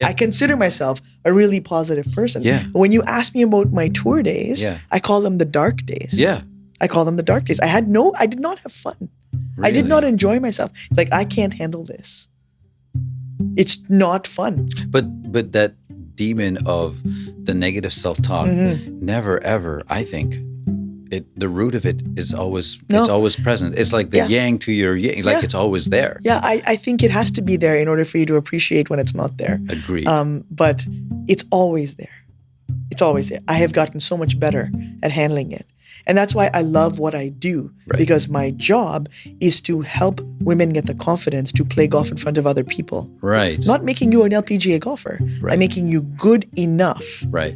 I consider myself a really positive person. Yeah. When you ask me about my tour days, Yeah. I call them the dark days. Yeah. I call them the dark days. I did not have fun. I did not enjoy myself. It's like, I can't handle this. It's not fun. But that demon of the negative self-talk never ever, I think, the root of it is always it's always present. It's like the yang to your yang, like it's always there. Yeah, I think it has to be there in order for you to appreciate when it's not there. Agreed. But it's always there. It's always there. I have gotten so much better at handling it. And that's why I love what I do, because my job is to help women get the confidence to play golf in front of other people. Right. Not making you an LPGA golfer. Right. I'm making you good enough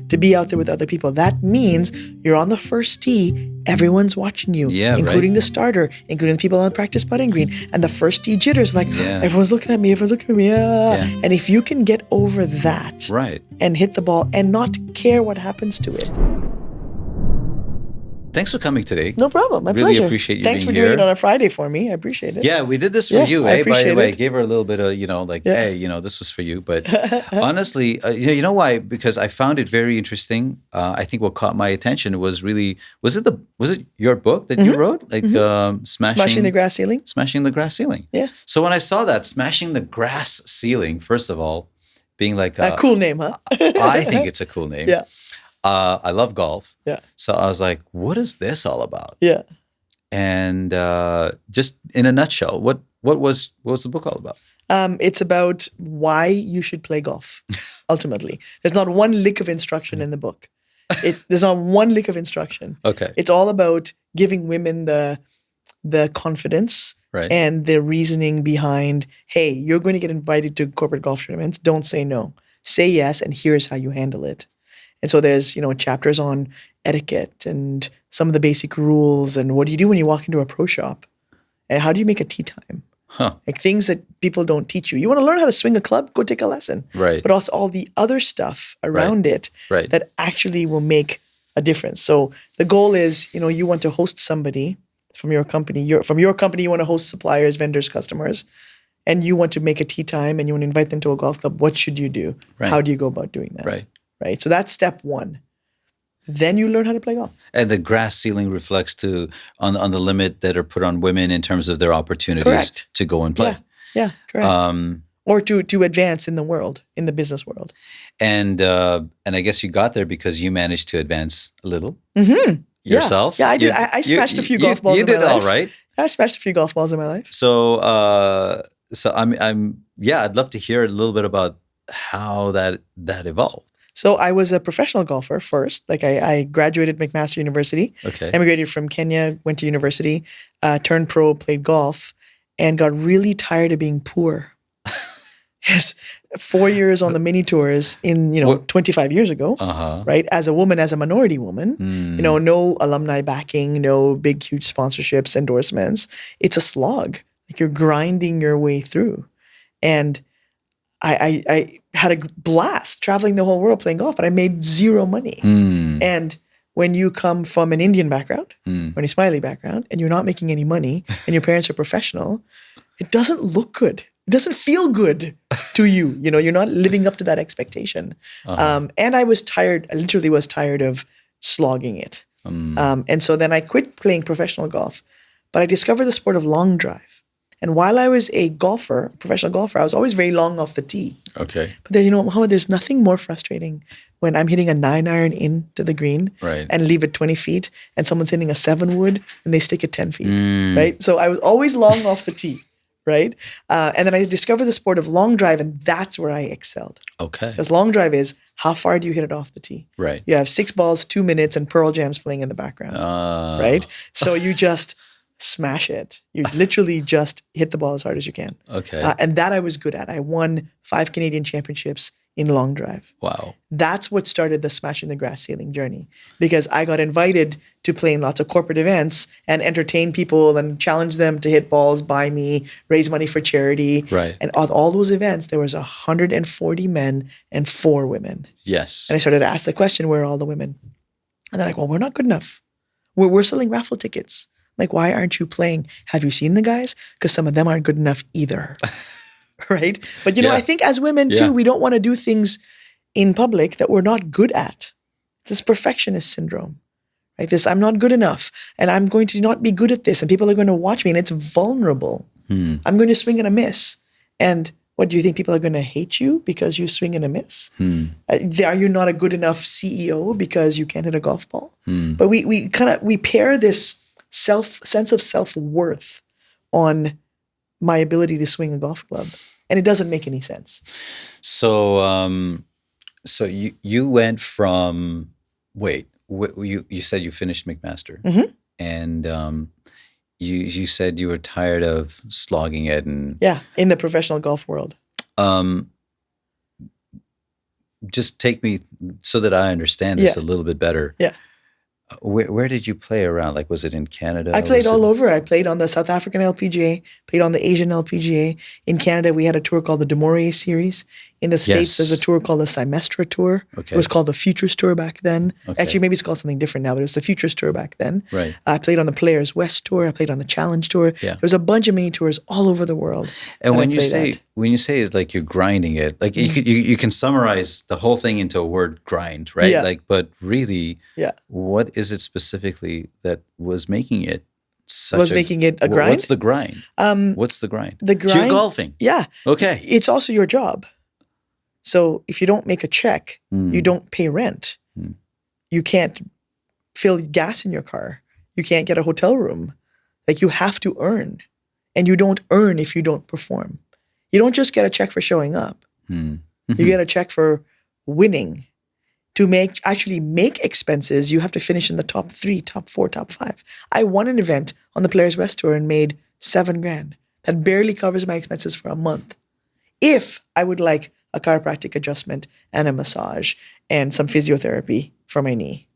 to be out there with other people. That means you're on the first tee, everyone's watching you, including the starter, including the people on the practice putting green. And the first tee jitters, like, everyone's looking at me, And if you can get over that and hit the ball and not care what happens to it. Thanks for coming today. No problem. My really pleasure. Appreciate you Thanks being here. Thanks for doing it on a Friday for me. I appreciate it. Yeah, we did this for you, eh? By the way, it. Gave her a little bit of, hey, this was for you. But honestly, you know why? Because I found it very interesting. I think what caught my attention was it your book that you wrote, like smashing the grass ceiling? Smashing the grass ceiling. Yeah. So when I saw that, smashing the grass ceiling, first of all, being like a cool name, huh? I think it's a cool name. Yeah. I love golf. Yeah. So I was like, what is this all about? Yeah. And just in a nutshell, what was the book all about? It's about why you should play golf, ultimately. There's not one lick of instruction in the book. There's not one lick of instruction. Okay. It's all about giving women the confidence and the reasoning behind, hey, you're going to get invited to corporate golf tournaments. Don't say no. Say yes, and here's how you handle it. And so there's, chapters on etiquette and some of the basic rules and what do you do when you walk into a pro shop and how do you make a tee time? Like things that people don't teach you. You want to learn how to swing a club? Go take a lesson. Right. But also all the other stuff around it that actually will make a difference. So the goal is, you want to host somebody from your company. From your company, you want to host suppliers, vendors, customers, and you want to make a tee time and you want to invite them to a golf club. What should you do? Right. How do you go about doing that? Right. So that's step one. Then you learn how to play golf. And the grass ceiling reflects on the limit that are put on women in terms of their opportunities to go and play. Yeah, correct. Or to advance in the world, in the business world. And I guess you got there because you managed to advance a little yourself. Yeah, I did. I smashed a few golf balls in my life. You did all right. I smashed a few golf balls in my life. So I'd love to hear a little bit about how that evolved. So I was a professional golfer first. Like I graduated McMaster University, emigrated from Kenya, went to university, turned pro, played golf, and got really tired of being poor. Yes, 4 years on the mini tours in 25 years ago, right? As a woman, as a minority woman, no alumni backing, no big huge sponsorships, endorsements. It's a slog. Like you're grinding your way through, and I had a blast traveling the whole world playing golf, but I made zero money. And when you come from an Indian background, or a Smiley background, and you're not making any money, and your parents are professional, it doesn't look good. It doesn't feel good to you. You're not living up to that expectation. And I was tired. I literally was tired of slogging it. And so then I quit playing professional golf, but I discovered the sport of long drive. And while I was a professional golfer, I was always very long off the tee. Okay. But then, Mohammed, there's nothing more frustrating when I'm hitting a 9-iron into the green and leave it 20 feet, and someone's hitting a 7-wood and they stick it 10 feet, right? So I was always long off the tee, right? And then I discovered the sport of long drive, and that's where I excelled. Okay. Because long drive is how far do you hit it off the tee? Right. You have 6 balls, 2 minutes, and Pearl Jam's playing in the background, right? So you just smash it. You literally just hit the ball as hard as you can. Okay. And that I was good at. I won 5 Canadian championships in long drive. Wow. That's what started the smashing the grass ceiling journey, because I got invited to play in lots of corporate events and entertain people and challenge them to hit balls by me, raise money for charity. Right. And on all those events, there was 140 men and 4 women. Yes. And I started to ask the question, where are all the women? And they're like, well, we're not good enough. We're selling raffle tickets. Like, why aren't you playing? Have you seen the guys? Because some of them aren't good enough either. right? But I think as women too, we don't want to do things in public that we're not good at. This perfectionist syndrome, right? This, I'm not good enough and I'm going to not be good at this and people are going to watch me and it's vulnerable. I'm going to swing and a miss. And what do you think? People are going to hate you because you swing and a miss? Are you not a good enough CEO because you can't hit a golf ball? But we pair this sense of self-worth on my ability to swing a golf club. And it doesn't make any sense. So, so you went from, you said you finished McMaster, and you said you were tired of slogging it, and in the professional golf world. Just take me so that I understand this a little bit better. Yeah. Where did you play around? Like, was it in Canada? I played all over. I played on the South African LPGA, played on the Asian LPGA. In Canada, we had a tour called the Demore Series. In the States, there's a tour called the Semestra Tour. Okay. It was called the Futures Tour back then. Okay. Actually, maybe it's called something different now, but it was the Futures Tour back then. Right. I played on the Players West Tour. I played on the Challenge Tour. Yeah. There was a bunch of mini tours all over the world. And when you say it's like you're grinding it, like you can summarize the whole thing into a word, grind, right? Yeah. Like, but really, what is it specifically that was making it making it a grind? What's the grind? What's the grind? The grind. So you're golfing. Yeah. Okay. It's also your job. So if you don't make a check, you don't pay rent. You can't fill gas in your car. You can't get a hotel room. Like, you have to earn. And you don't earn if you don't perform. You don't just get a check for showing up. You get a check for winning. To actually make expenses, you have to finish in the top 3, top 4, top 5. I won an event on the Players West Tour and made $7,000. That barely covers my expenses for a month. If I would like a chiropractic adjustment and a massage and some physiotherapy for my knee.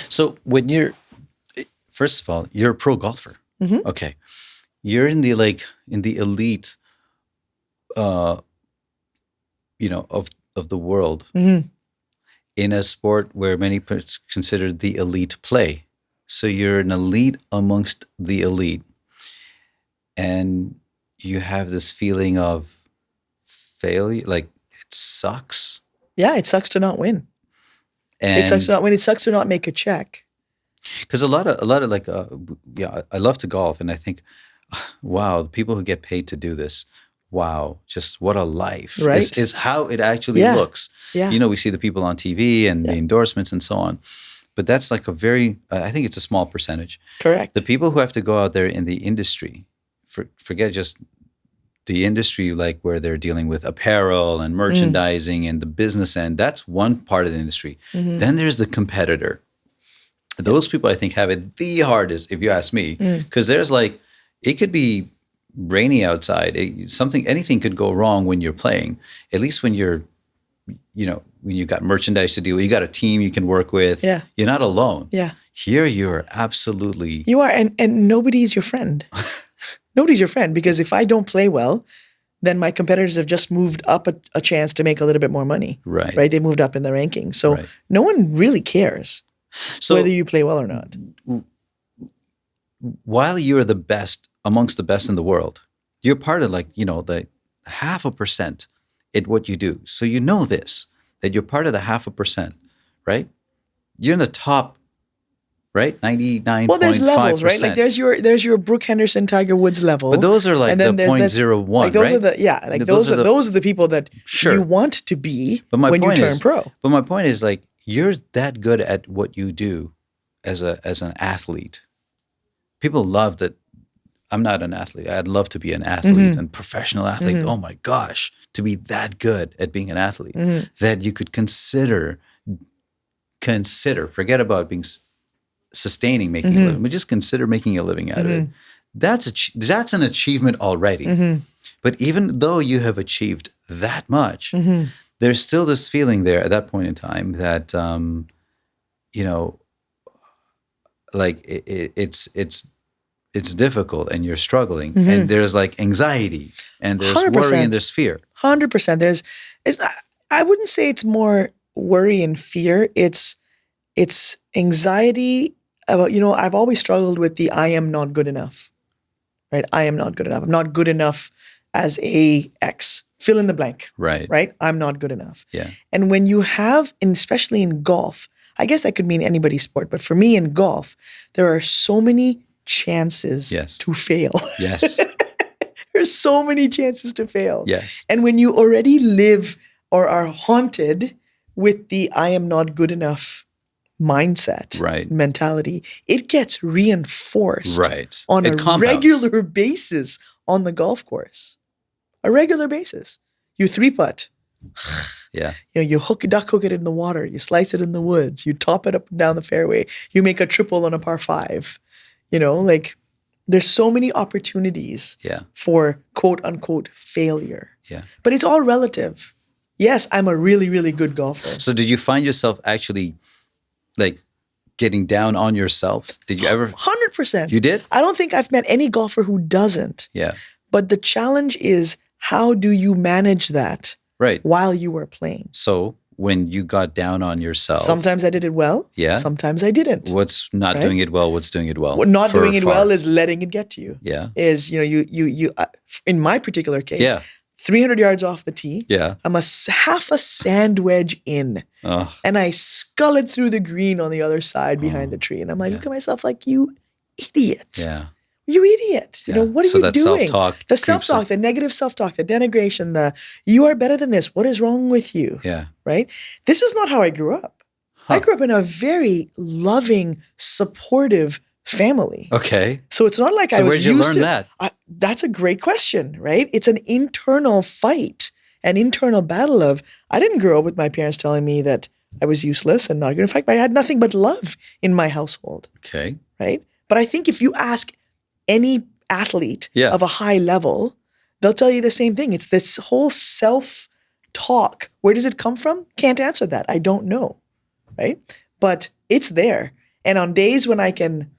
So when first of all, you're a pro golfer. Okay. You're in the elite, of the world. In a sport where many consider the elite play. So you're an elite amongst the elite. And you have this feeling of failure, like it sucks. Yeah, it sucks to not win. It sucks to not win. It sucks to not make a check. Because a lot of I love to golf, and I think, wow, the people who get paid to do this, wow, just what a life, right? Is how it actually looks. Yeah. We see the people on TV and the endorsements and so on. But that's like a very, I think it's a small percentage. Correct. The people who have to go out there in the industry, forget just the industry, like where they're dealing with apparel and merchandising and the business end, that's one part of the industry. Then there's the competitor. Those people, I think, have it the hardest, if you ask me, because there's it could be rainy outside. Anything could go wrong when you're playing. At least when you're, when you got merchandise to deal with, you got a team you can work with. Yeah. You're not alone. Yeah. Here you're absolutely. You are, and nobody's your friend. Nobody's your friend, because if I don't play well, then my competitors have just moved up a chance to make a little bit more money. Right. Right. They moved up in the rankings. So no one really cares whether you play well or not. While you're the best amongst the best in the world, you're part of the 0.5% at what you do. So this, that you're part of the 0.5%, right? You're in the top, right? 99.5%. Well, there's levels, right? Like there's your Brooke Henderson, Tiger Woods level. But those are like the 0.01, like those right? are those are the people that you want to be when you turn pro. But my point is, you're that good at what you do as an athlete. People love that. I'm not an athlete. I'd love to be an athlete and professional athlete. Oh my gosh, to be that good at being an athlete that you could consider, forget about sustaining making a living, but just consider making a living out of it. That's an achievement already. But even though you have achieved that much, there's still this feeling there at that point in time that, it's difficult and you're struggling and there's anxiety and there's 100%. Worry and there's fear. 100%. I wouldn't say it's more worry and fear. It's anxiety about, I've always struggled with I am not good enough, right? I am not good enough. I'm not good enough as a X, fill in the blank. Right. Right? I'm not good enough. Yeah. And when you have, and especially in golf, I guess that could mean anybody's sport, but for me in golf, there are so many chances to fail. Yes. There's so many chances to fail. Yes. And when you already live or are haunted with the I am not good enough mindset, mentality, it gets reinforced on a regular basis on the golf course. A regular basis. You 3-putt. Yeah. You duck hook it in the water. You slice it in the woods. You top it up and down the fairway. You make a triple on a par 5. There's so many opportunities for quote unquote failure. Yeah. But it's all relative. Yes, I'm a really, really good golfer. So did you find yourself actually like getting down on yourself? Did you ever? 100%. You did? I don't think I've met any golfer who doesn't. Yeah. But the challenge is, how do you manage that while you were playing? So when you got down on yourself. Sometimes I did it well. Yeah. Sometimes I didn't. What's not doing it well? What's doing it well? What not doing it well is letting it get to you. Yeah. Is, you in my particular case, 300 yards off the tee. Yeah. I'm half a sand wedge in. And I scull it through the green on the other side behind the tree. And I'm like, look at myself like, you idiot. Yeah. You idiot. What are you doing? Self-talk, the self-talk, the negative self-talk, the denigration, the you are better than this. What is wrong with you? Yeah. Right? This is not how I grew up. I grew up in a very loving, supportive family. Okay. So it's not like I was where'd you learn that? That's a great question, right? It's an internal fight, an internal battle of, I didn't grow up with my parents telling me that I was useless and not good. In fact, I had nothing but love in my household. Okay. Right? But I think if you ask any athlete of a high level, they'll tell you the same thing. It's this whole self-talk. Where does it come from? Can't answer that. I don't know. Right? But it's there. And on days when I can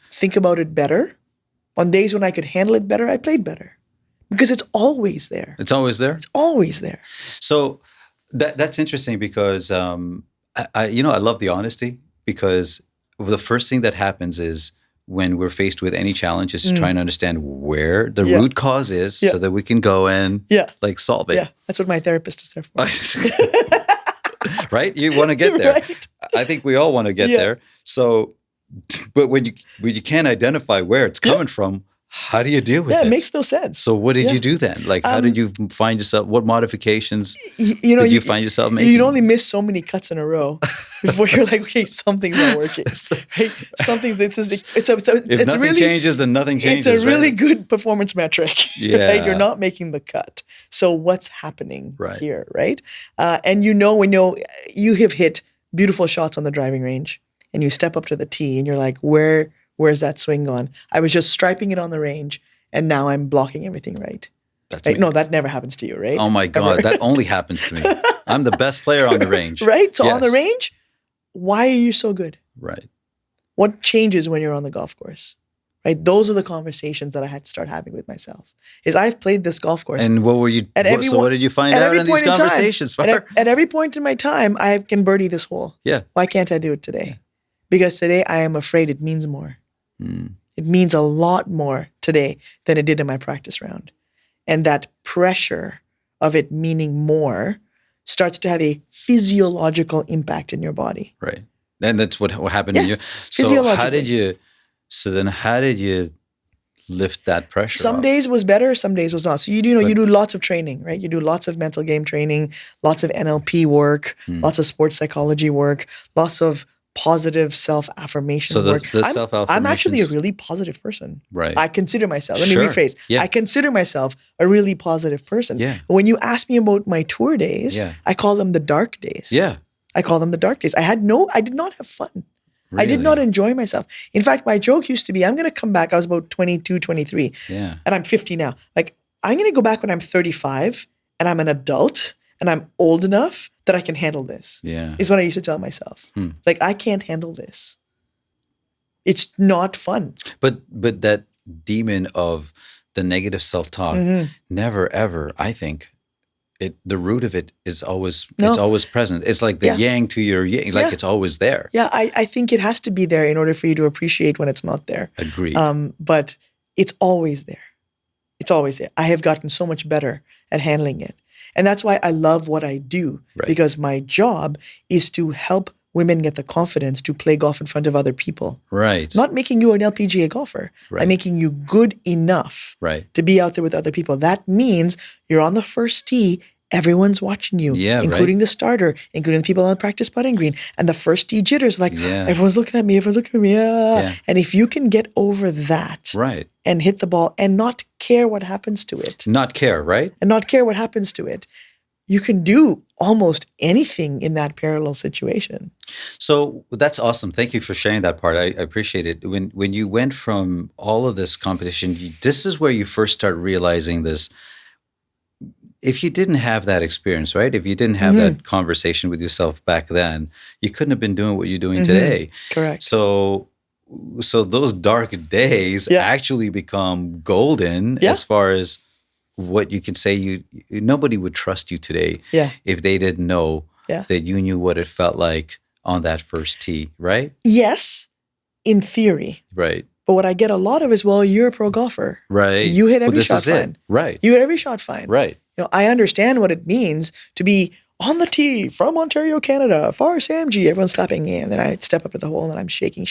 think about it better, on days when I could handle it better, I played better. Because it's always there. It's always there? It's always there. So that's interesting because I love the honesty, because the first thing that happens is when we're faced with any challenge is to try and understand where the root cause is so that we can go and solve it. Yeah, that's what my therapist is there for. Right? You want to get there. Right. I think we all want to get there. So, but when you can't identify where it's coming from, how do you deal with it? Yeah, it makes no sense. So what did you do then? Like, how did you find yourself? What modifications did you find yourself making? You'd only miss so many cuts in a row before you're like, okay, something's not working. Right? If nothing changes, then nothing changes. It's a really good performance metric. Yeah. Right? You're not making the cut. So what's happening here, right? And when you have hit beautiful shots on the driving range, and you step up to the tee, and you're like, Where's that swing gone? I was just striping it on the range, and now I'm blocking everything right. That's right? No, that never happens to you, right? Oh my God, that only happens to me. I'm the best player on the range. Right? So on the range, why are you so good? Right. What changes when you're on the golf course? Right? Those are the conversations that I had to start having with myself. Is I've played this golf course. And what were you? What did you find out in these conversations? At every point in my time, I can birdie this hole. Yeah. Why can't I do it today? Because today I am afraid it means more. It means a lot more today than it did in my practice round. And that pressure of it meaning more starts to have a physiological impact in your body. Right. And that's what happened in you. So how did you lift that pressure Some off? days was better, some days was not. So you do lots of training, right? You do lots of mental game training, lots of NLP work, lots of sports psychology work, lots of positive self-affirmation work. The self-affirmations. I'm actually a really positive person. Right. I consider myself, let me rephrase. Yeah. I consider myself a really positive person. Yeah. When you ask me about my tour days, I call them the dark days. Yeah. I call them the dark days. I did not have fun. Really? I did not enjoy myself. In fact, my joke used to be, I'm going to come back. I was about 22, 23. Yeah. And I'm 50 now. Like, I'm going to go back when I'm 35 and I'm an adult and I'm old enough that I can handle this. Yeah. Is what I used to tell myself. It's like, I can't handle this. It's not fun. But that demon of the negative self-talk, never ever, I think, the root of it is always, it's always present. It's like the yang to your yang, like it's always there. Yeah, I think it has to be there in order for you to appreciate when it's not there. Agreed. But it's always there. It's always there. I have gotten so much better at handling it. And that's why I love what I do, because my job is to help women get the confidence to play golf in front of other people. Right. Not making you an LPGA golfer. Right. I'm making you good enough to be out there with other people. That means you're on the first tee. Everyone's watching you, including the starter, including the people on the practice putting green. And the first tee jitters, like, everyone's looking at me, And if you can get over that and hit the ball and not care what happens to it. Not care, right? And not care what happens to it. You can do almost anything in that parallel situation. So that's awesome. Thank you for sharing that part. I appreciate it. When you went from all of this competition, this is where you first start realizing this. If you didn't have that experience, right? If you didn't have that conversation with yourself back then, you couldn't have been doing what you're doing today. Correct. So those dark days actually become golden as far as what you can say. Nobody would trust you today if they didn't know that you knew what it felt like on that first tee, right? Yes, in theory. Right. But what I get a lot of is, well, you're a pro golfer. Right. You hit every shot fine. It. Right. You hit every shot fine. Right. I understand what it means to be on the tee from Ontario, Canada, Fareen Samji. Everyone's clapping in. And then I step up to the hole and I'm shaking.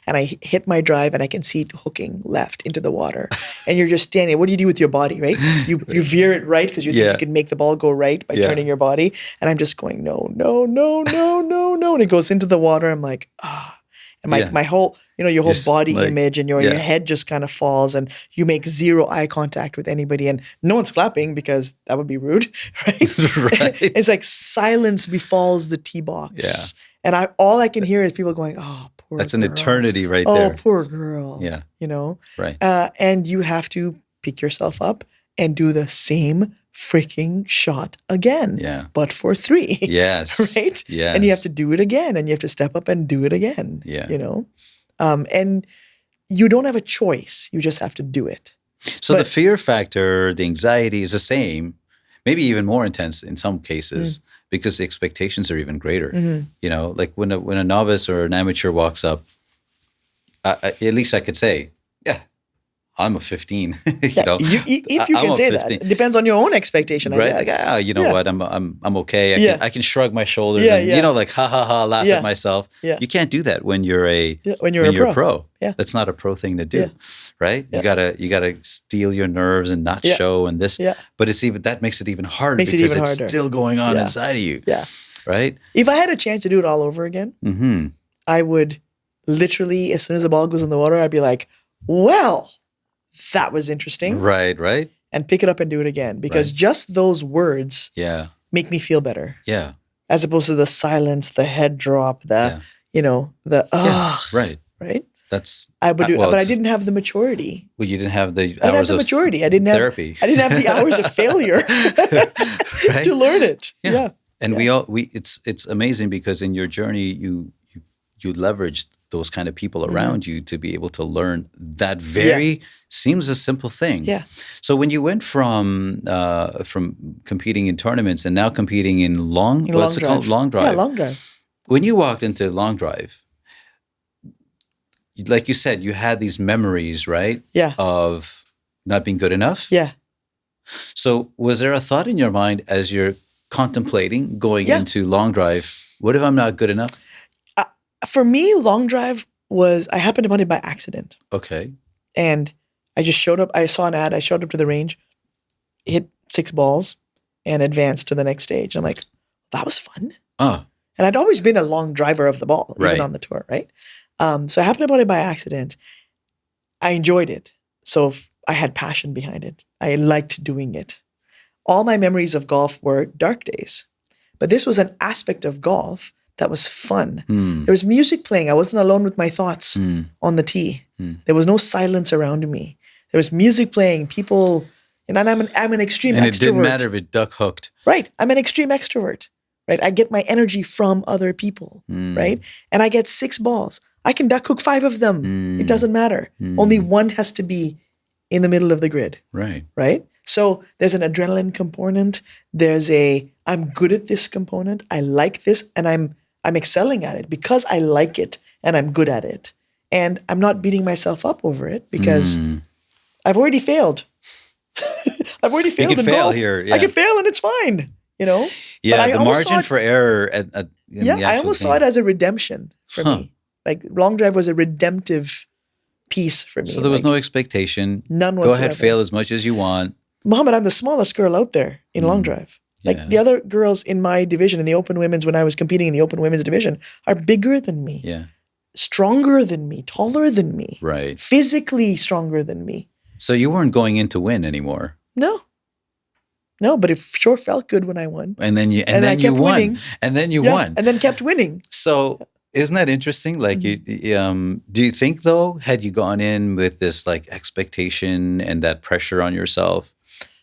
And I hit my drive and I can see it hooking left into the water. And you're just standing. What do you do with your body, right? You veer it right because you think you can make the ball go right by turning your body. And I'm just going, no. And it goes into the water. I'm like, And my whole, your whole just body image and your head just kind of falls and you make zero eye contact with anybody and no one's clapping because that would be rude, right? Right. It's like silence befalls the tee box. Yeah. And all I can hear is people going, oh, poor That's girl. An eternity right there. Oh, poor girl. Yeah. Right. And you have to pick yourself up and do the same freaking shot again. Yeah. But for 3. Yes. Right? Yes. And you have to do it again and you have to step up and do it again. Yeah. And you don't have a choice. You just have to do it. So the fear factor, the anxiety is the same, maybe even more intense in some cases because the expectations are even greater. Like when a novice or an amateur walks up, at least I could say, I'm a 15. If you can say 15. That, it depends on your own expectation, I right? guess. Like, you know what? I'm okay. I can shrug my shoulders and like ha, laugh at myself. Yeah. You can't do that when you're a pro. Yeah. That's not a pro thing to do, right? Yeah. You gotta steel your nerves and not show and this. Yeah. But that makes it even harder because it's still going on inside of you. Yeah. Right. If I had a chance to do it all over again, I would literally, as soon as the ball goes in the water, I'd be like, well. That was interesting. Right. And pick it up and do it again. Because just those words make me feel better. Yeah. As opposed to the silence, the head drop, the Right. Right? I would do but I didn't have the maturity. Well, you didn't have the hours of maturity. I didn't have therapy. I didn't have the hours of failure to learn it. Yeah. And it's amazing because in your journey you leveraged those kind of people around you to be able to learn that seems a simple thing. Yeah. So when you went from competing in tournaments and now competing in long drive. Yeah, long drive. When you walked into long drive, like you said, you had these memories, right? Yeah. Of not being good enough. Yeah. So was there a thought in your mind as you're contemplating going into long drive, what if I'm not good enough? For me, long drive I happened upon it by accident. Okay. And I just showed up. I saw an ad. I showed up to the range, hit 6 balls, and advanced to the next stage. I'm like, that was fun. And I'd always been a long driver of the ball, even on the tour, right? So I happened upon it by accident. I enjoyed it. So I had passion behind it. I liked doing it. All my memories of golf were dark days. But this was an aspect of golf that was fun. There was music playing. I wasn't alone with my thoughts on the tee. There was no silence around me. There was music playing. People, and I'm an extreme extrovert. And it didn't matter if it duck hooked. Right. I'm an extreme extrovert. Right. I get my energy from other people. Right. And I get 6 balls. I can duck hook 5 of them. It doesn't matter. Only one has to be in the middle of the grid. Right. Right. So there's an adrenaline component. There's I'm good at this component. I like this, and I'm excelling at it because I like it and I'm good at it. And I'm not beating myself up over it because I've already failed. I've already failed you can in fail golf. here. Yeah. I can fail and it's fine, you know? Yeah, but the margin for error in the actual I almost saw it as a redemption for me. Like long drive was a redemptive piece for me. So there was no expectation. None whatsoever. Go ahead, fail as much as you want. Mohammed, I'm the smallest girl out there in long drive. Like the other girls in my division, in the open women's, when I was competing in the open women's division, are bigger than me. Yeah. Stronger than me, taller than me. Right. Physically stronger than me. So you weren't going in to win anymore. No, but it sure felt good when I won. And then you won. Winning. And then you won. And then kept winning. So isn't that interesting? Like, do you think though, had you gone in with this like expectation and that pressure on yourself,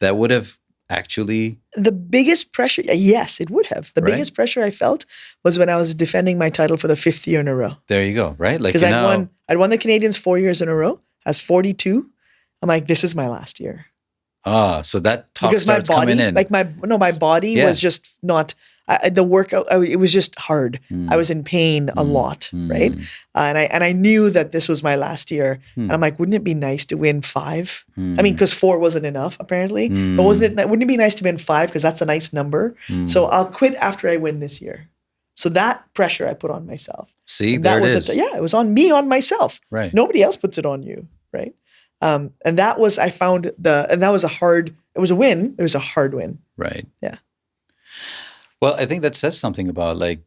that would have actually the biggest pressure? Yes, it would have. The biggest pressure I felt was when I was defending my title for the 5th year in a row. There you go. Right, like because I'd won the Canadians 4 years in a row. I was 42. I'm like, this is my last year. So that talk because starts my body, coming in. like my body was just not. The workout, it was just hard. I was in pain a lot, right? And I knew that this was my last year. And I'm like, wouldn't it be nice to win 5? I mean, because 4 wasn't enough apparently. But wouldn't it be nice to win 5 because that's a nice number? So I'll quit after I win this year. So that pressure I put on myself. See, there it is. It was on me, on myself. Right. Nobody else puts it on you, right? And that was, I found and that was it was a win. It was a hard win. Right. Yeah. Well, I think that says something about like,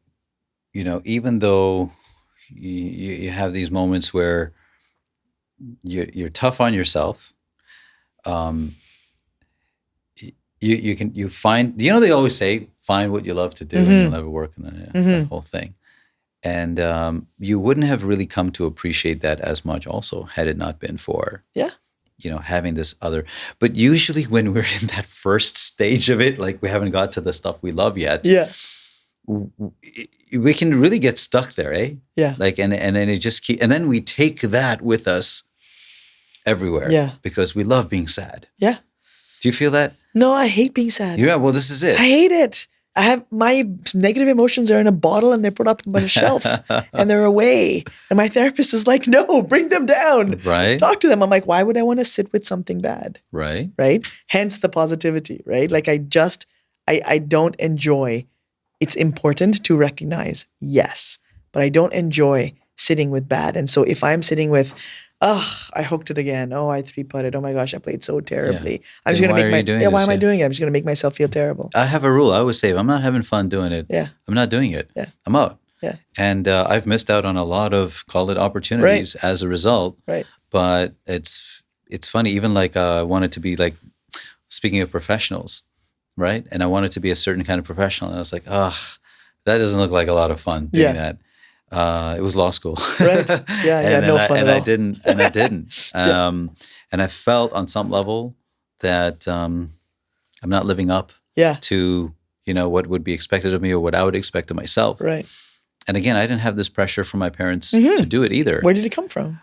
even though you have these moments where you're tough on yourself, you find, they always say, find what you love to do and you'll never work on that whole thing. And you wouldn't have really come to appreciate that as much also had it not been for, having this other. But usually when we're in that first stage of it, like we haven't got to the stuff we love yet, we can really get stuck there, eh? Yeah. Like, and then it just and then we take that with us everywhere. Yeah. Because we love being sad. Yeah. Do you feel that? No, I hate being sad. Yeah, well, this is it. I hate it. I have my negative emotions are in a bottle and they're put up on a shelf and they're away. And my therapist is like, no, bring them down. Right. Talk to them. I'm like, why would I want to sit with something bad? Right. Right. Hence the positivity, right? Like I don't enjoy. It's important to recognize, yes, but I don't enjoy sitting with bad. And so if I'm sitting with, I hooked it again. Oh, I 3-putted. Oh my gosh, I played so terribly. I'm just going to make why am I doing it? I'm just going to make myself feel terrible. I have a rule. I always say, if I'm not having fun doing it, I'm not doing it. Yeah. I'm out. Yeah. And I've missed out on a lot of, call it opportunities as a result. Right. But it's funny, even like I wanted to be like, speaking of professionals, right? And I wanted to be a certain kind of professional. And I was like, that doesn't look like a lot of fun doing that. It was law school. Right. Yeah. and no fun at all. I didn't. And I felt on some level that I'm not living up to, what would be expected of me or what I would expect of myself. Right. And again, I didn't have this pressure from my parents to do it either. Where did it come from?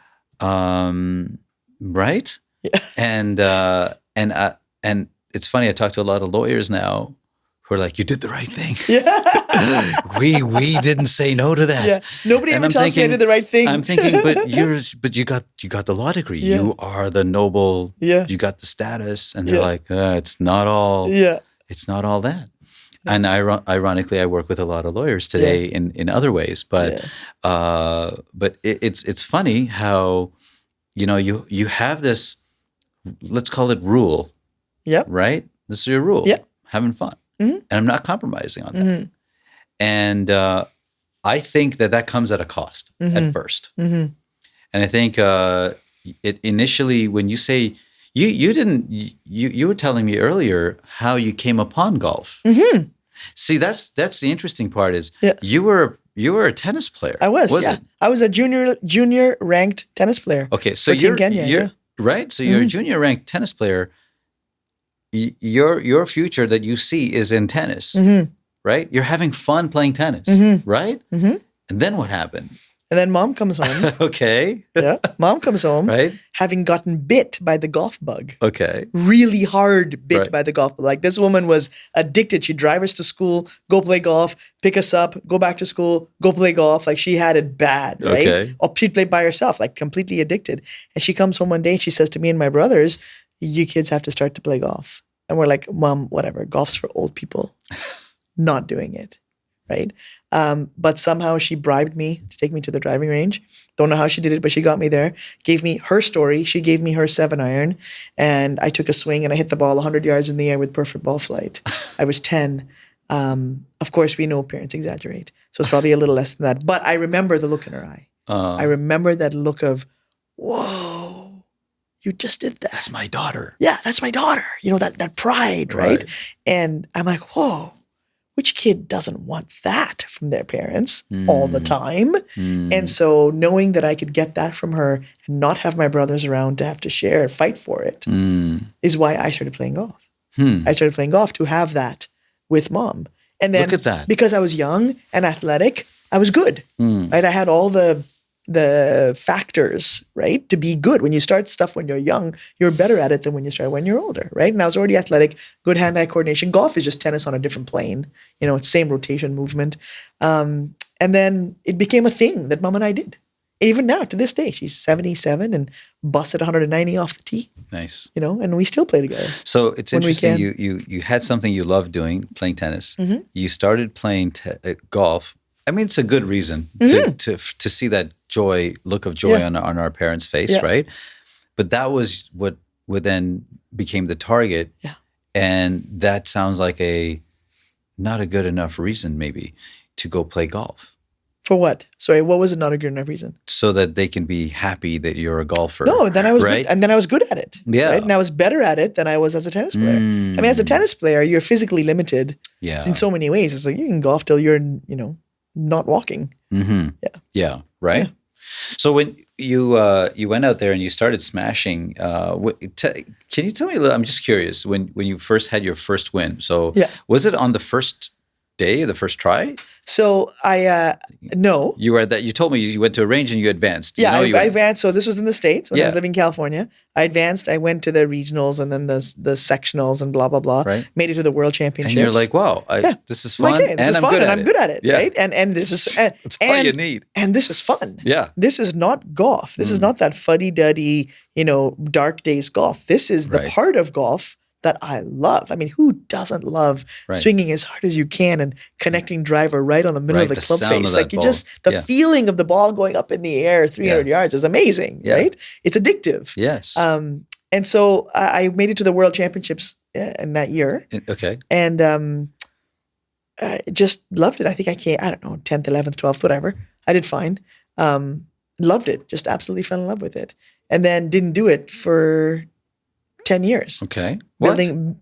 Right. Yeah. And it's funny, I talk to a lot of lawyers now who are like, you did the right thing. Yeah. we didn't say no to that. Yeah. Nobody ever tells me I did the right thing. I'm thinking, but you got the law degree. Yeah. You are the noble. Yeah. You got the status. And they're like, it's not all. Yeah. It's not all that. And ironically, I work with a lot of lawyers today in other ways. But it's funny how, you have this, let's call it rule. Yep. Right? This is your rule. Yeah. Having fun. Mm-hmm. And I'm not compromising on that. And I think that comes at a cost at first. And I think it initially, when you say, you were telling me earlier how you came upon golf. See, that's the interesting part is you were a tennis player. I was. It? I was a junior ranked tennis player. Okay, so Team Kenya, right. So you're a junior ranked tennis player. Your future that you see is in tennis, right? You're having fun playing tennis, right? And then what happened? And then mom comes home. Okay. Yeah. Mom comes home. Right. Having gotten bit by the golf bug. Okay. Really hard bit Right. by the golf bug. Like this woman was addicted. She'd drive us to school, go play golf, pick us up, go back to school, go play golf. Like she had it bad, right? Okay. Or she'd play by herself, like completely addicted. And she comes home one day and she says to me and my brothers, you kids have to start to play golf. And we're like, Mom, whatever. Golf's for old people. Not doing it. Right. But somehow she bribed me to take me to the driving range. Don't know how she did it, but she got me there, gave me her story. She gave me her 7-iron and I took a swing and I hit the ball 100 yards in the air with perfect ball flight. I was 10. Of course, we know parents exaggerate. So it's probably a little less than that. But I remember the look in her eye. I remember that look of, whoa, you just did that. That's my daughter. Yeah, that's my daughter. You know, that pride, right? And I'm like, whoa. Which kid doesn't want that from their parents all the time? And so knowing that I could get that from her and not have my brothers around to have to share and fight for it is why I started playing golf. I started playing golf to have that with mom. And then look at that. Because I was young and athletic, I was good. Right? I had all the factors, right, to be good. When you start stuff when you're young, you're better at it than when you start when you're older, right? And I was already athletic, good hand-eye coordination. Golf is just tennis on a different plane. You know, it's same rotation movement. And then it became a thing that mom and I did. Even now, to this day, she's 77 and busted 190 off the tee. Nice. You know, and we still play together. So it's interesting. You had something you loved doing, playing tennis. You started playing golf. I mean, it's a good reason to see that look of joy on our parents' face, right? But that was what then became the target. Yeah. And that sounds like not a good enough reason maybe to go play golf. For what? Sorry, what was it not a good enough reason? So that they can be happy that you're a golfer. No, then I was right? good, and then I was good at it. Yeah. Right? And I was better at it than I was as a tennis player. I mean, as a tennis player, you're physically limited in so many ways. It's like you can golf till you're, not walking. Yeah. Right. Yeah. So when you went out there and you started smashing, can you tell me a little? I'm just curious. When you first had your first win, so was it on the first day or the first try? So no. You were at that. You told me you went to a range and you advanced. Yeah, I advanced. So this was in the States when I was living in California. I advanced. I went to the regionals and then the sectionals and blah blah blah. Right. Made it to the World Championships. And you're like, wow, this is fun. This is fun, and I'm good at it. Yeah. Right. And this is that's all you need. And this is fun. Yeah. This is not golf. This is not that fuddy-duddy, dark days golf. This is the part of golf that I love. I mean, who doesn't love swinging as hard as you can and connecting driver right on the middle of the club face? Like the feeling of the ball going up in the air 300 yards is amazing, right? It's addictive. Yes. And so I made it to the World Championships in that year. Okay. And I just loved it. I think I came, 10th, 11th, 12th, whatever. I did fine. Loved it. Just absolutely fell in love with it. And then didn't do it for 10 years. Okay. Building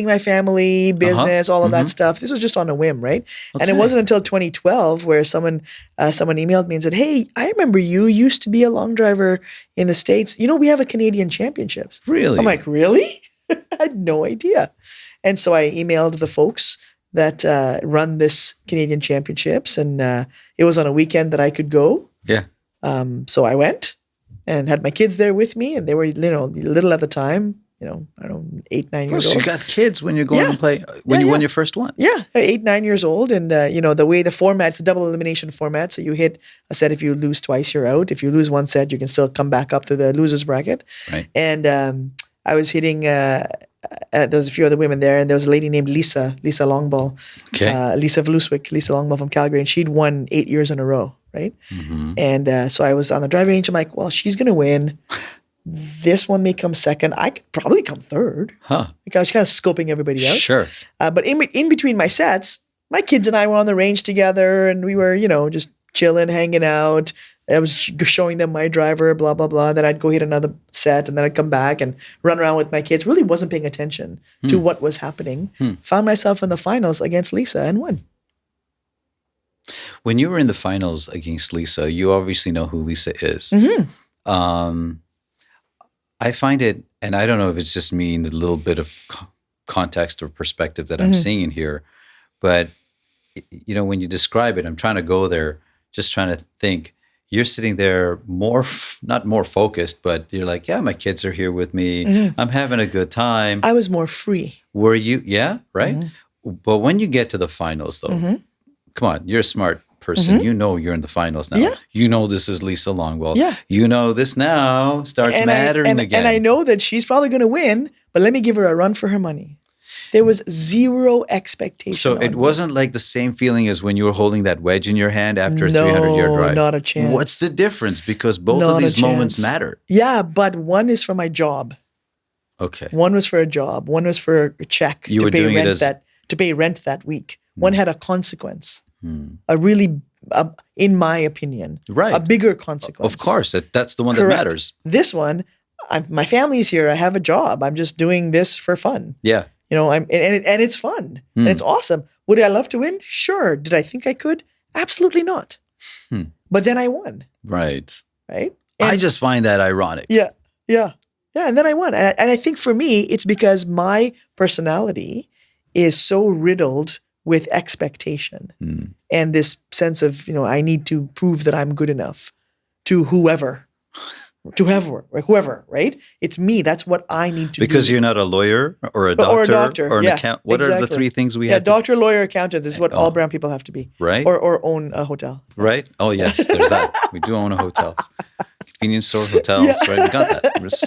my family, business, all of that stuff. This was just on a whim, right? Okay. And it wasn't until 2012 where someone emailed me and said, "Hey, I remember you used to be a long driver in the States. We have a Canadian Championships." Really? I'm like, really? I had no idea. And so I emailed the folks that run this Canadian Championships, and it was on a weekend that I could go. Yeah. So I went and had my kids there with me, and they were, little at the time, 8, 9 years old. So you got kids when you're going to play, when you won your first one. Yeah, 8, 9 years old. And, the way the format, it's a double elimination format. So you hit a set. If you lose twice, you're out. If you lose one set, you can still come back up to the loser's bracket. Right. And I was hitting, there was a few other women there, and there was a lady named Lisa Longball. Okay. Lisa Vluswick, Lisa Longball from Calgary, and she'd won 8 years in a row. Right. Mm-hmm. And so I was on the driving range. I'm like, well, she's going to win. This one may come second. I could probably come third. Huh. Like I was kind of scoping everybody out. Sure. But in between my sets, my kids and I were on the range together, and we were, just chilling, hanging out. I was showing them my driver, blah, blah, blah. Then I'd go hit another set, and then I'd come back and run around with my kids. Really wasn't paying attention to what was happening. Found myself in the finals against Lisa and won. When you were in the finals against Lisa, you obviously know who Lisa is. Mm-hmm. I find it, and I don't know if it's just me in the little bit of context or perspective that I'm seeing here, but when you describe it, I'm trying to go there, just trying to think, you're sitting there not more focused, but you're like, yeah, my kids are here with me. I'm having a good time. I was more free. Were you? Yeah, right. But when you get to the finals, though, come on, you're a smart person. You know you're in the finals now. Yeah. You know this is Lisa Longwell. Yeah. You know this now starts mattering again. And I know that she's probably going to win, but let me give her a run for her money. There was zero expectation. So it wasn't like the same feeling as when you were holding that wedge in your hand after a 300-yard drive. Not a chance. What's the difference? Because both of these moments matter. Yeah, but one is for my job. Okay. One was for a job. One was for a check to pay rent that week. One had a consequence. A really, in my opinion, a bigger consequence. Of course, that's the one that matters. This one, my family's here. I have a job. I'm just doing this for fun. Yeah. You know, and it's fun and it's awesome. Would I love to win? Sure. Did I think I could? Absolutely not. But then I won. Right. Right. And I just find that ironic. Yeah. Yeah. Yeah. And then I won. And I think for me, it's because my personality is so riddled with expectation and this sense of, you know, I need to prove that I'm good enough to whoever, right? It's me. That's what I need to do. Because you're not a lawyer or a doctor or an accountant. What are the three things we have? Doctor, lawyer, accountant is what all brown people have to be. Right. Or own a hotel. Right. Oh, yes. There's that. We do own a hotel. Convenience store hotels, right? We got that.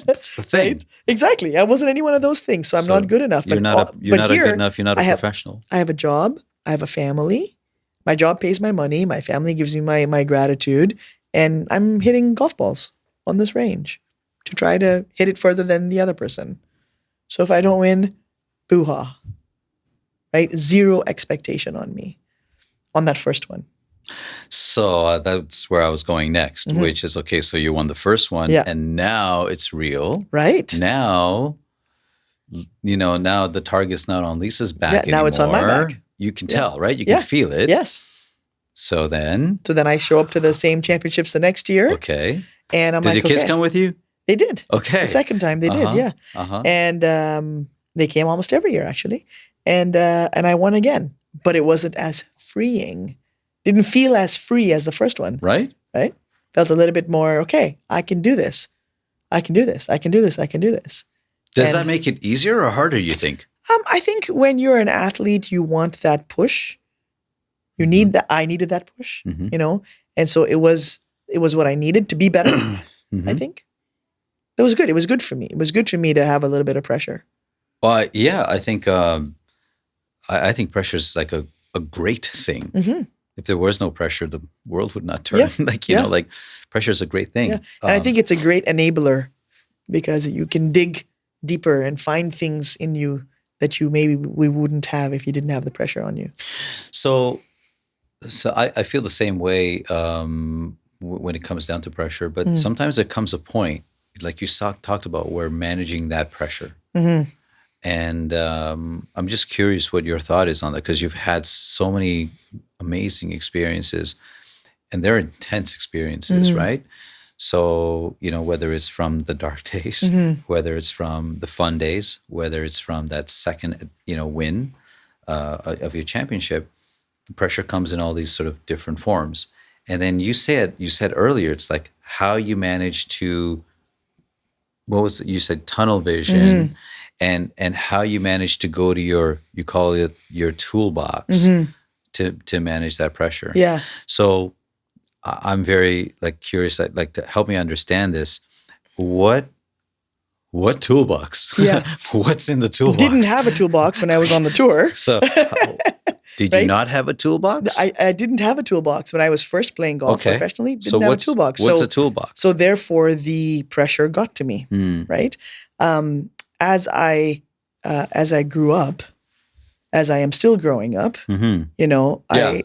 That's the thing. Right? Exactly. I wasn't any one of those things, so I'm not good enough. You're not good enough. You're not a professional. I have a job. I have a family. My job pays my money. My family gives me my gratitude. And I'm hitting golf balls on this range to try to hit it further than the other person. So if I don't win, boo-ha. Right? Zero expectation on me on that first one. So that's where I was going next, which is, okay, so you won the first one and now it's real. Right. Now, you know, now the target's not on Lisa's back anymore. Now it's on my back. You can tell, right? You can feel it. Yes. So then I show up to the same championships the next year. Okay. And I'm did your kids come with you? They did. Okay. The second time they did, yeah. And they came almost every year, actually. And I won again. But it wasn't as freeing. Didn't feel as free as the first one. Right. Right? Felt a little bit more, okay, I can do this. I can do this. I can do this. I can do this. Does that make it easier or harder, you think? I think when you're an athlete, you want that push. You need that. I needed that push, you know? And so it was what I needed to be better, I think. It was good. It was good for me. It was good for me to have a little bit of pressure. Well, yeah, I think I think pressure is like a great thing. If there was no pressure, the world would not turn. You know, like pressure is a great thing. Yeah. And I think it's a great enabler because you can dig deeper and find things in you that we wouldn't have if you didn't have the pressure on you. So I feel the same way when it comes down to pressure, but sometimes there comes a point, like you talked about, where managing that pressure. And I'm just curious what your thought is on that, because you've had so many amazing experiences, and they're intense experiences, right? So, you know, whether it's from the dark days, whether it's from the fun days, whether it's from that second, you know, win of your championship, the pressure comes in all these sort of different forms. And then you said earlier, it's like how you manage to, what was it? You said tunnel vision, and how you manage to go to you call it your toolbox to manage that pressure. Yeah. So I'm very curious, like to help me understand this. What toolbox? Yeah. What's in the toolbox? Didn't have a toolbox when I was on the tour. So did you not have a toolbox? I didn't have a toolbox when I was first playing golf professionally. Didn't have a toolbox. What's a toolbox? So therefore the pressure got to me, right? As I grew up, as I am still growing up, you know, I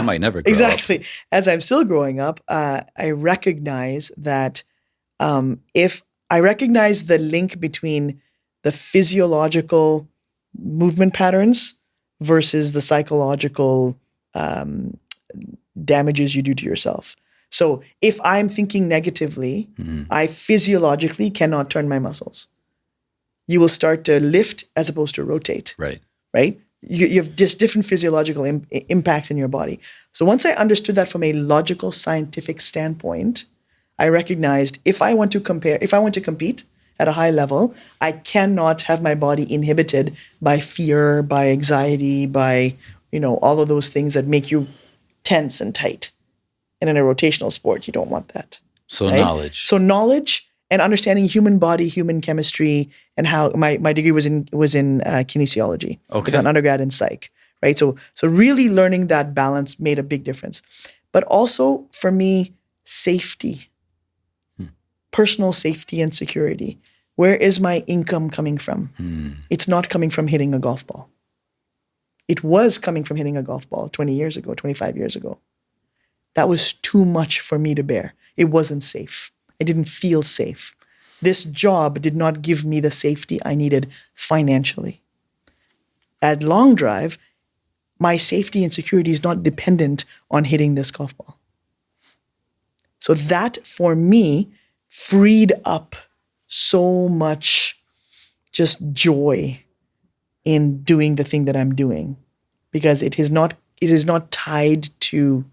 might never grow exactly. up. As I'm still growing up, I recognize that if I recognize the link between the physiological movement patterns versus the psychological damages you do to yourself. So if I'm thinking negatively, I physiologically cannot turn my muscles. You will start to lift as opposed to rotate. Right. Right? you have just different physiological impacts in your body. So once I understood that from a logical, scientific standpoint, I recognized if I want to compete at a high level, I cannot have my body inhibited by fear, by anxiety, by, all of those things that make you tense and tight. And in a rotational sport, you don't want that. So right? knowledge. So knowledge and understanding human body, human chemistry, and how my degree was in kinesiology. Okay. I got an undergrad in psych, right? So really learning that balance made a big difference. But also for me, safety, personal safety and security. Where is my income coming from? It's not coming from hitting a golf ball. It was coming from hitting a golf ball 20 years ago, 25 years ago. That was too much for me to bear. It wasn't safe. I didn't feel safe. This job did not give me the safety I needed financially. At Long Drive, my safety and security is not dependent on hitting this golf ball. So that, for me, freed up so much just joy in doing the thing that I'm doing, because it is not tied to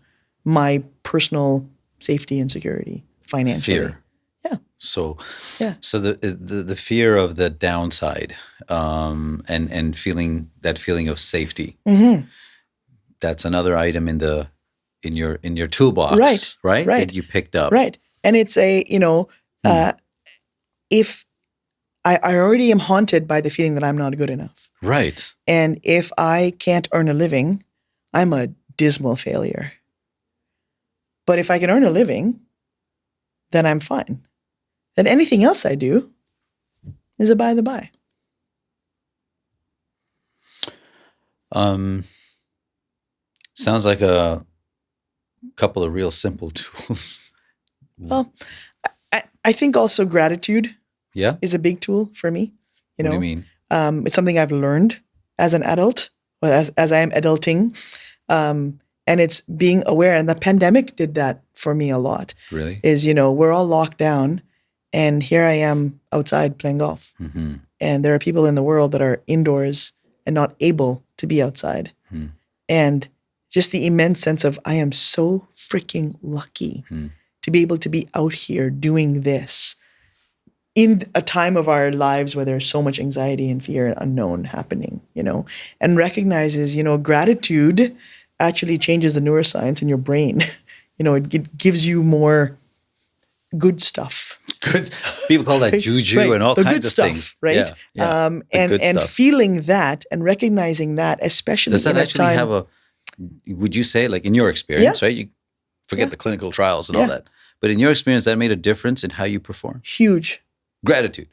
my personal safety and security financially. Fear. Yeah. So, yeah. So the fear of the downside, and feeling of safety. Mm-hmm. That's another item in your toolbox, right? That you picked up, right? And it's if I already am haunted by the feeling that I'm not good enough, right? And if I can't earn a living, I'm a dismal failure. But if I can earn a living, then I'm fine. Then anything else I do is a by the by. Sounds like a couple of real simple tools. Well, I think also gratitude is a big tool for me. What do you mean? It's something I've learned as an adult, or as I am adulting. And it's being aware. And the pandemic did that for me a lot. Really? Is, we're all locked down, and here I am outside playing golf. Mm-hmm. And there are people in the world that are indoors and not able to be outside. Mm. And just the immense sense of, I am so freaking lucky to be able to be out here doing this in a time of our lives where there's so much anxiety and fear and unknown happening, and recognizes, gratitude actually changes the neuroscience in your brain. It gives you more good stuff. Good. People call that juju and all kinds of stuff, things, right? Yeah. And feeling that and recognizing that, especially does that in actually have a? Would you say, like in your experience, right? You forget the clinical trials and all that, but in your experience, that made a difference in how you perform. Huge. Gratitude.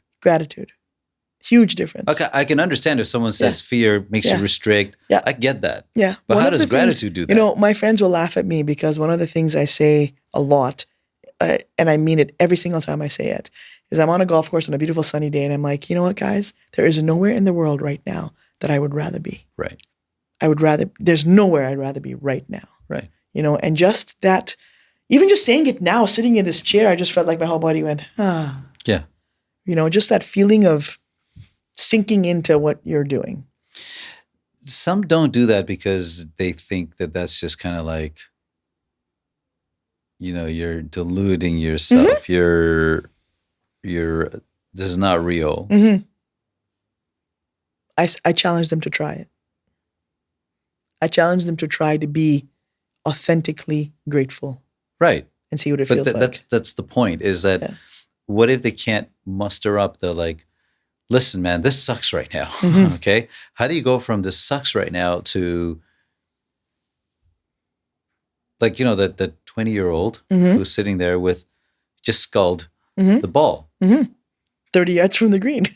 Huge difference. Okay, I can understand if someone says fear makes you restrict. Yeah. I get that. Yeah. But how does gratitude do that? My friends will laugh at me because one of the things I say a lot, and I mean it every single time I say it, is I'm on a golf course on a beautiful sunny day, and I'm like, you know what, guys? There is nowhere in the world right now that I would rather be. Right. There's nowhere I'd rather be right now. Right. And just that, even just saying it now, sitting in this chair, I just felt like my whole body went, ah. Yeah. Just that feeling of sinking into what you're doing. Some don't do that because they think that that's just kind of like, you're deluding yourself. Mm-hmm. This is not real. Mm-hmm. I challenge them to try it. I challenge them to try to be authentically grateful. Right. And see what it feels like. That's the point, is that what if they can't muster up the like, listen, man, this sucks right now. Mm-hmm. Okay. How do you go from this sucks right now to like, the 20-year-old who's sitting there with just sculled the ball. Mm-hmm. 30 yards from the green.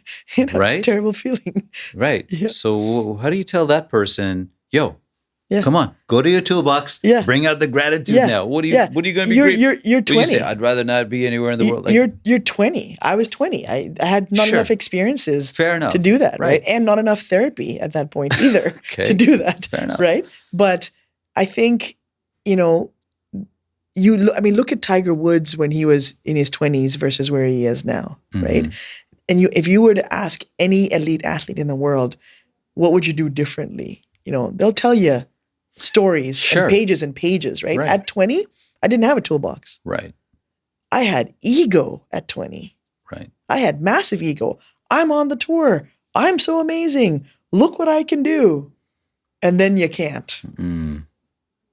Right? It's a terrible feeling. Right. Yeah. So how do you tell that person, come on, go to your toolbox, bring out the gratitude now. What are you going to be grateful? You're 20. You say, I'd rather not be anywhere in the world. Like, you're 20. I was 20. I had not enough experiences to do that, right? And not enough therapy at that point either to do that. Fair enough. Right? But I think, look at Tiger Woods when he was in his 20s versus where he is now, right? And if you were to ask any elite athlete in the world, what would you do differently? they'll tell you stories and pages, right? At 20, I didn't have a toolbox. Right. I had ego at 20. Right. I had massive ego. I'm on the tour. I'm so amazing. Look what I can do. And then you can't.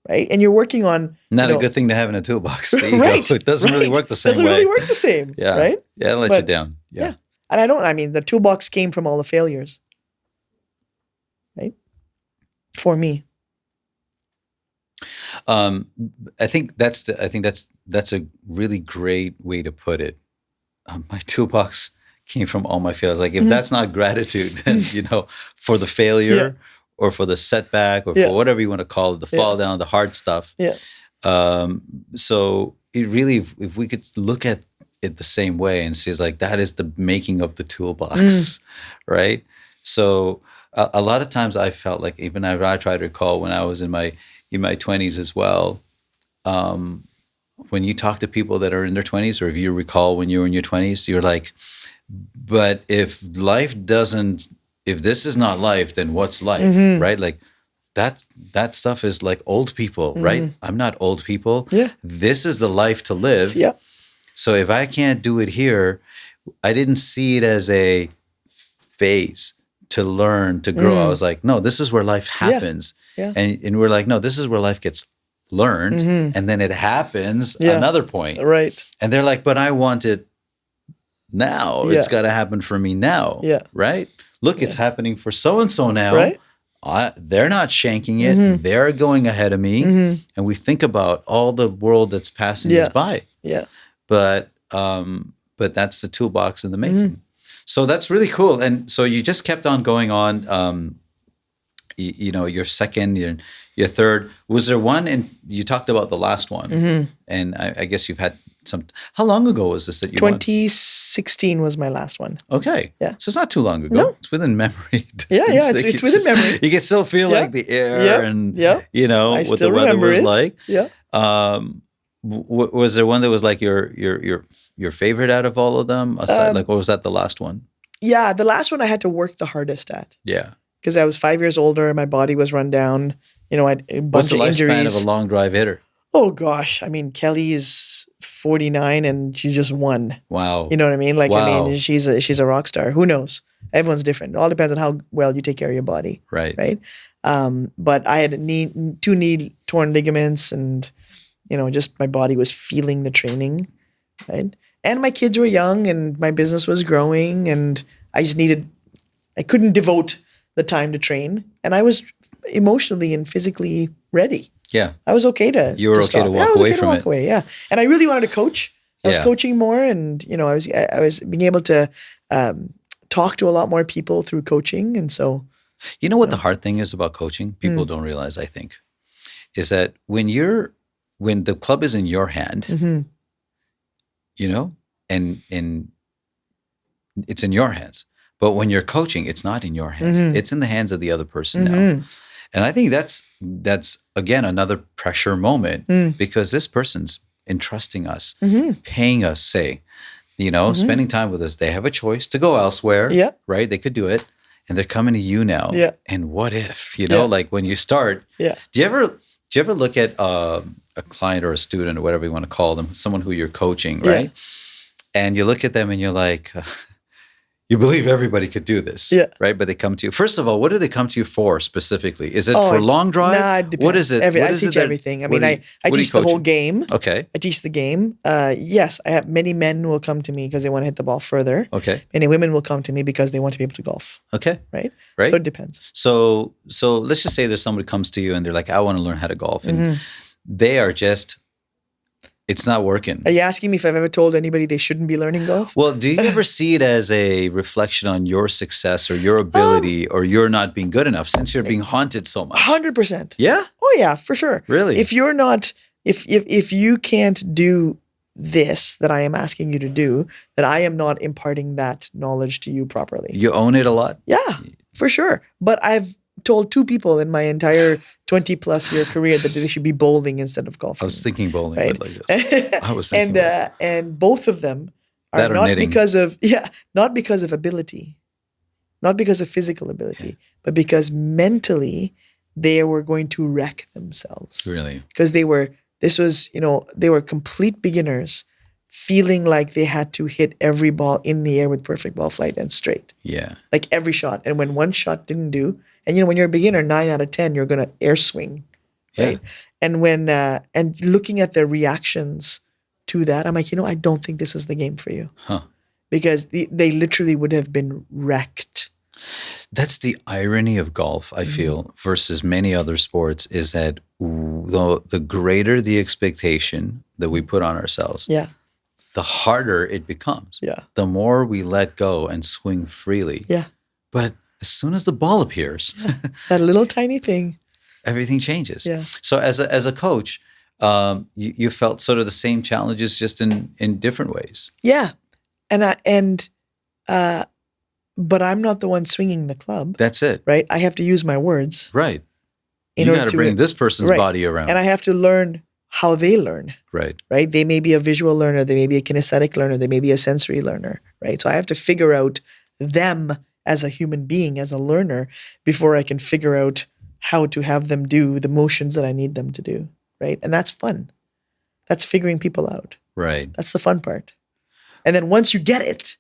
Right? And you're working on... Not a good thing to have in a toolbox. The ego. Right. It doesn't really work the same way. Doesn't really work the same. Yeah. Right? Yeah, it'll let you down. Yeah. And the toolbox came from all the failures. Right? For me. I think that's a really great way to put it. My toolbox came from all my failures. Like if that's not gratitude, then for the failure or for the setback or for whatever you want to call it, the fall down, the hard stuff. Yeah. So it really, if we could look at it the same way and see it's like that is the making of the toolbox, right? So a lot of times I felt like even I try to recall when I was in my 20s as well. When you talk to people that are in their 20s, or if you recall when you were in your 20s, you're like, but if this is not life, then what's life, right? Like that stuff is like old people, right? I'm not old people. Yeah. This is the life to live. Yeah. So if I can't do it here, I didn't see it as a phase to learn, to grow. I was like, no, this is where life happens. Yeah. And we're like, no, this is where life gets learned. And then it happens another point. Right. And they're like, but I want it now. It's got to happen for me now. Yeah. Right? Look, it's happening for so-and-so now. Right. They're not shanking it. They're going ahead of me. And we think about all the world that's passing us by. Yeah. But that's the toolbox in the making. So that's really cool. And so you just kept on going on, your second, your third. Was there one, and you talked about the last one, and I guess you've had some, how long ago was this that you 2016 was my last one. Okay. Yeah. So it's not too long ago. No. It's within memory distance. Yeah, it's within memory. You can still feel like the air and, what the weather was like. Yeah. Was there one that was like your favorite out of all of them? Aside, or was that the last one? Yeah, the last one I had to work the hardest at. Yeah. Because I was 5 years older, my body was run down. I had a bunch of injuries. What's the lifespan of a long drive hitter? Oh gosh, Kelly is 49 and she just won. Wow. You know what I mean? Like, she's a rock star. Who knows? Everyone's different. It all depends on how well you take care of your body. Right. Right. But I had two knee torn ligaments, and just my body was feeling the training. Right. And my kids were young, and my business was growing, and I couldn't devote the time to train, and I was emotionally and physically ready. Yeah. I was okay to You were okay stop. to walk away from it. Yeah. And I really wanted to coach. I was coaching more, and I was being able to talk to a lot more people through coaching, and so. You know what the hard thing is about coaching? People don't realize, I think, is that when the club is in your hand, and it's in your hands. But when you're coaching, it's not in your hands. It's in the hands of the other person now. And I think that's again another pressure moment because this person's entrusting us, paying us, spending time with us. They have a choice to go elsewhere, right? They could do it, and they're coming to you now. Yeah. And what if, like when you start, do you ever look at a client or a student or whatever you want to call them, someone who you're coaching, right? And you look at them and you're like, you believe everybody could do this, right? But they come to you. First of all, what do they come to you for specifically? Is it for long drive? Nah, it depends. What is it? I teach everything. I teach the whole game. Okay. I teach the game. Yes, I have many men who will come to me because they want to hit the ball further. Okay. Many women will come to me because they want to be able to golf. Okay. Right? Right. So it depends. So let's just say there's somebody comes to you and they're like, I want to learn how to golf. And they are just, it's not working. Are you asking me if I've ever told anybody they shouldn't be learning golf? Well, do you ever see it as a reflection on your success or your ability or you're not being good enough since you're being haunted so much? 100%. Yeah? Oh yeah, for sure. Really? If you're not, if you can't do this that I am asking you to do, then I am not imparting that knowledge to you properly. You own it a lot? Yeah, for sure. But I've told two people in my entire 20 plus year career that they should be bowling instead of golfing. I was thinking bowling, right? but like this. I was thinking and both of them are not knitting. not because of ability, not because of physical ability, but because mentally they were going to wreck themselves. Really? Because they were complete beginners feeling like they had to hit every ball in the air with perfect ball flight and straight. Yeah. Like every shot. And when one shot didn't do, and when you're a beginner, 9 out of 10, you're going to air swing. Right. Yeah. And when, and looking at their reactions to that, I'm like, I don't think this is the game for you. Huh. Because they literally would have been wrecked. That's the irony of golf, I feel, versus many other sports, is that the greater the expectation that we put on ourselves, the harder it becomes. Yeah. The more we let go and swing freely. Yeah. But as soon as the ball appears, that little tiny thing, everything changes. Yeah. So as a coach, you felt sort of the same challenges, just in different ways. Yeah. But I'm not the one swinging the club. That's it. Right? I have to use my words. Right. You got to bring this person's body around. And I have to learn how they learn. Right. Right? They may be a visual learner. They may be a kinesthetic learner. They may be a sensory learner. Right? So I have to figure out them as a human being, as a learner, before I can figure out how to have them do the motions that I need them to do. Right? And that's fun. That's figuring people out. Right. That's the fun part. And then once you get it,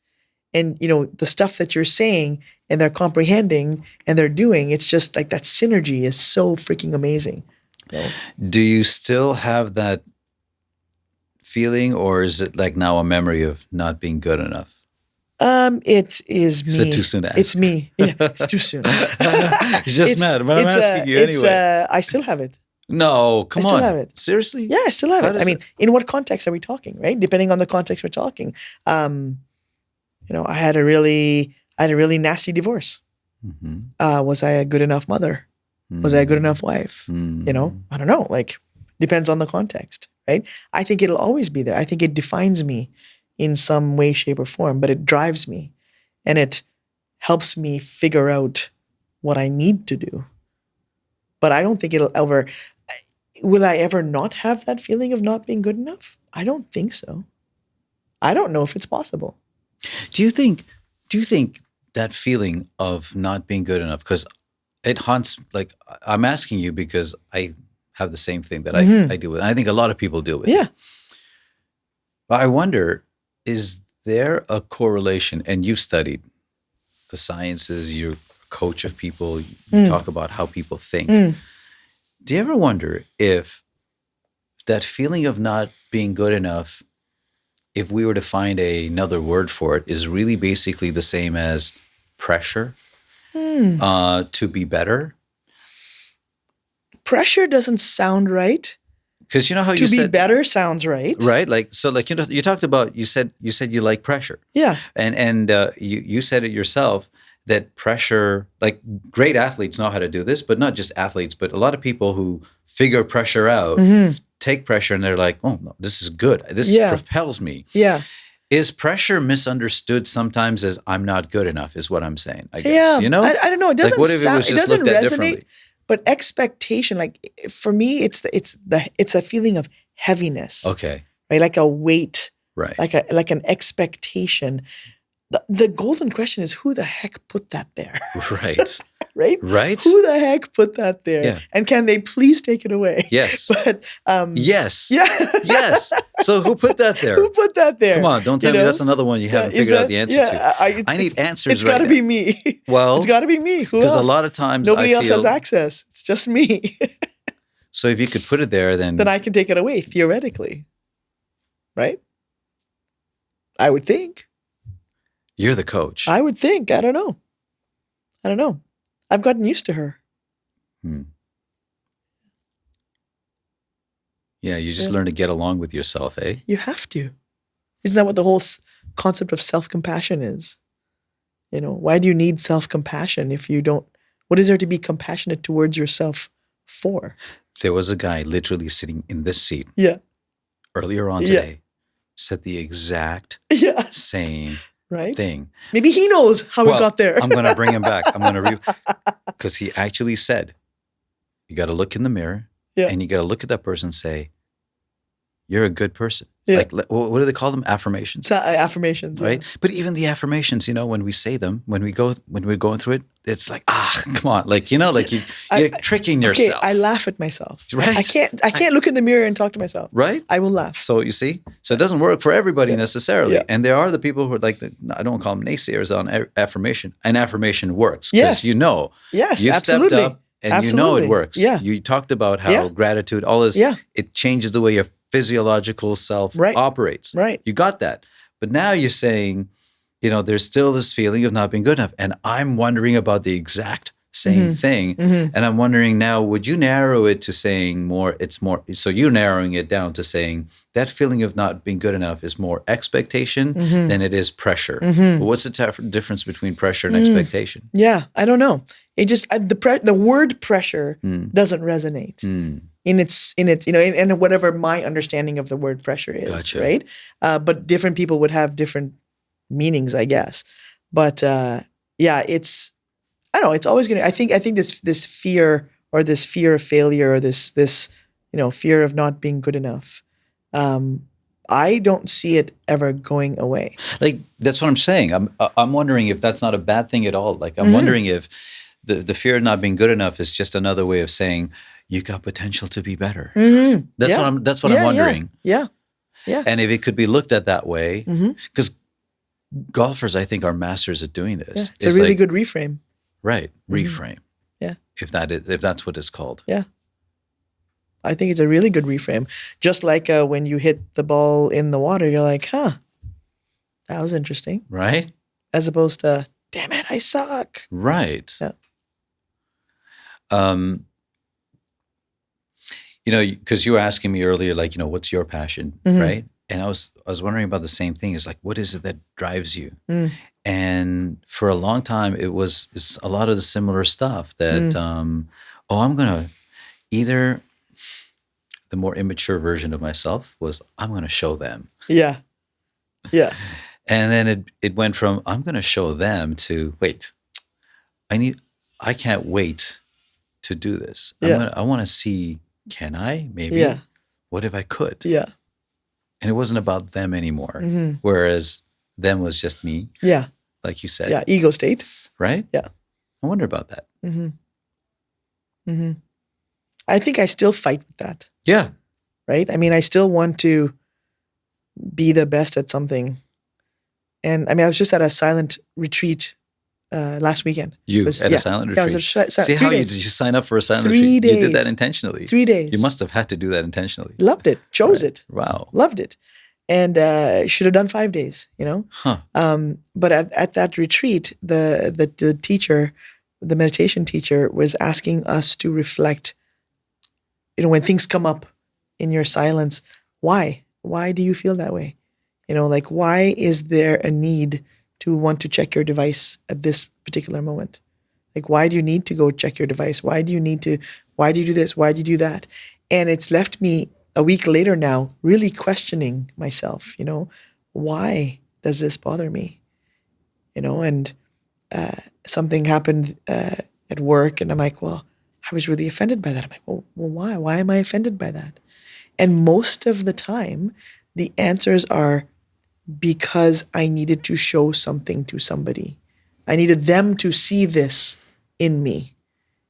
and the stuff that you're saying and they're comprehending and they're doing, it's just like that synergy is so freaking amazing. Do you still have that feeling, or is it like now a memory of not being good enough? It is me. Is it too soon to ask? It's me. Yeah, it's too soon. You're just mad, but I'm asking you anyway. I still have it. No, come on. I still have it. Seriously? Yeah, I still have it. I mean, in what context are we talking, right? Depending on the context we're talking. I had a really nasty divorce. Mm-hmm. Was I a good enough mother? Mm-hmm. Was I a good enough wife? Mm-hmm. I don't know. Like, depends on the context, right? I think it'll always be there. I think it defines me in some way, shape, or form, but it drives me and it helps me figure out what I need to do. But I don't think will I ever not have that feeling of not being good enough? I don't think so. I don't know if it's possible. Do you think that feeling of not being good enough, because it haunts, like, I'm asking you because I have the same thing that I deal with. And I think a lot of people deal with. Yeah. But I wonder, is there a correlation, and you've studied the sciences, you're a coach of people, you talk about how people think. Do you ever wonder if that feeling of not being good enough, if we were to find another word for it, is really basically the same as pressure to be better? Pressure doesn't sound right. Because you know how you said... To be better sounds right. Right? Like, so like, you talked about, you said you like pressure. Yeah. And you said it yourself, that pressure, like, great athletes know how to do this, but not just athletes, but a lot of people who figure pressure out, take pressure and they're like, oh, no, this is good. This propels me. Yeah. Is pressure misunderstood sometimes as I'm not good enough, is what I'm saying, I guess. Yeah. I don't know. It doesn't like, what if it was just looked at differently? But expectation, like, for me, it's a feeling of heaviness. Okay. Right? Like a weight. Right. Like an expectation. The golden question is, who the heck put that there? Right. Right? Right. Who the heck put that there? Yeah. And can they please take it away? Yes. But yes. Yeah. Yes. So who put that there? Who put that there? Come on, don't tell me that's another one you haven't figured out the answer to. I need answers. It's got to be me. Well, it's got to be me. Who else? Because a lot of times nobody else has access. It's just me. So if you could put it there, then I can take it away theoretically, right? I would think. You're the coach. I would think. I don't know. I've gotten used to her. Yeah, you just learn to get along with yourself, eh? You have to. Isn't that what the whole concept of self-compassion is? Why do you need self-compassion if you don't? What is there to be compassionate towards yourself for? There was a guy literally sitting in this seat. Yeah. Earlier on today, said the exact same thing. Maybe he knows how it got there. I'm going to bring him back. Because he actually said, you got to look in the mirror and you got to look at that person and say, you're a good person. Yeah. Like, what do they call them? Affirmations. Affirmations, right? Yeah. But even the affirmations, when we say them, when we're going through it, it's like, come on, like, like you're tricking yourself. Okay, I laugh at myself. Right. I can't look in the mirror and talk to myself. Right. I will laugh. So you see, it doesn't work for everybody necessarily. Yeah. And there are the people who are like, I don't call them naysayers on affirmation. And affirmation works because you've absolutely. stepped up and you know it works. Yeah. You talked about how gratitude, all this, it changes the way your physiological self operates. Right. You got that. But now you're saying, there's still this feeling of not being good enough. And I'm wondering about the exact same thing. And I'm wondering now, would you narrow it to saying so you're narrowing it down to saying that feeling of not being good enough is more expectation than it is pressure. But what's the difference between pressure and expectation? Yeah, I don't know. It just, the word pressure doesn't resonate. In its, in whatever my understanding of the word pressure is, gotcha. Right? But different people would have different meanings, I guess. But it's, I don't know. It's always I think this fear of failure or this fear of not being good enough. I don't see it ever going away. Like, that's what I'm saying. I'm wondering if that's not a bad thing at all. Like, I'm wondering if the fear of not being good enough is just another way of saying you got potential to be better. That's what I'm wondering. Yeah. And if it could be looked at that way, because golfers, I think, are masters at doing this. Yeah. It's a really good reframe. Right. Reframe. Yeah. If that's what it's called. Yeah. I think it's a really good reframe. Just like when you hit the ball in the water, you're like, that was interesting. Right. As opposed to, damn it, I suck. Right. Yeah. Because you were asking me earlier, like, what's your passion, right? And I was wondering about the same thing. It's like, what is it that drives you? And for a long time, it's a lot of the similar stuff that, I'm going to either, the more immature version of myself was, I'm going to show them. Yeah. Yeah. And then it went from, I'm going to show them to, wait, I can't wait to do this. Yeah. I want to see, can I? Maybe. Yeah. What if I could? Yeah. And it wasn't about them anymore. Whereas them was just me. Yeah. Like you said. Yeah. Ego state. Right? Yeah. I wonder about that. I think I still fight with that. Yeah. Right? I mean, I still want to be the best at something. And I mean, I was just at a silent retreat last weekend. A silent retreat? Yeah, it was See, how did you sign up for a silent 3 retreat? days. You did that intentionally. 3 days. You must have had to do that intentionally. Loved it. Chose it. Wow. Loved it. And should have done 5 days, Huh. But at that retreat, the teacher, the meditation teacher, was asking us to reflect, when things come up in your silence, why? Why do you feel that way? Like, why is there a need to want to check your device at this particular moment? Like, why do you need to go check your device? Why do you do this? Why do you do that? And it's left me a week later now really questioning myself, why does this bother me? And something happened at work and I'm like, well, I was really offended by that. I'm like, well, why? Why am I offended by that? And most of the time, the answers are because I needed to show something to somebody. I needed them to see this in me.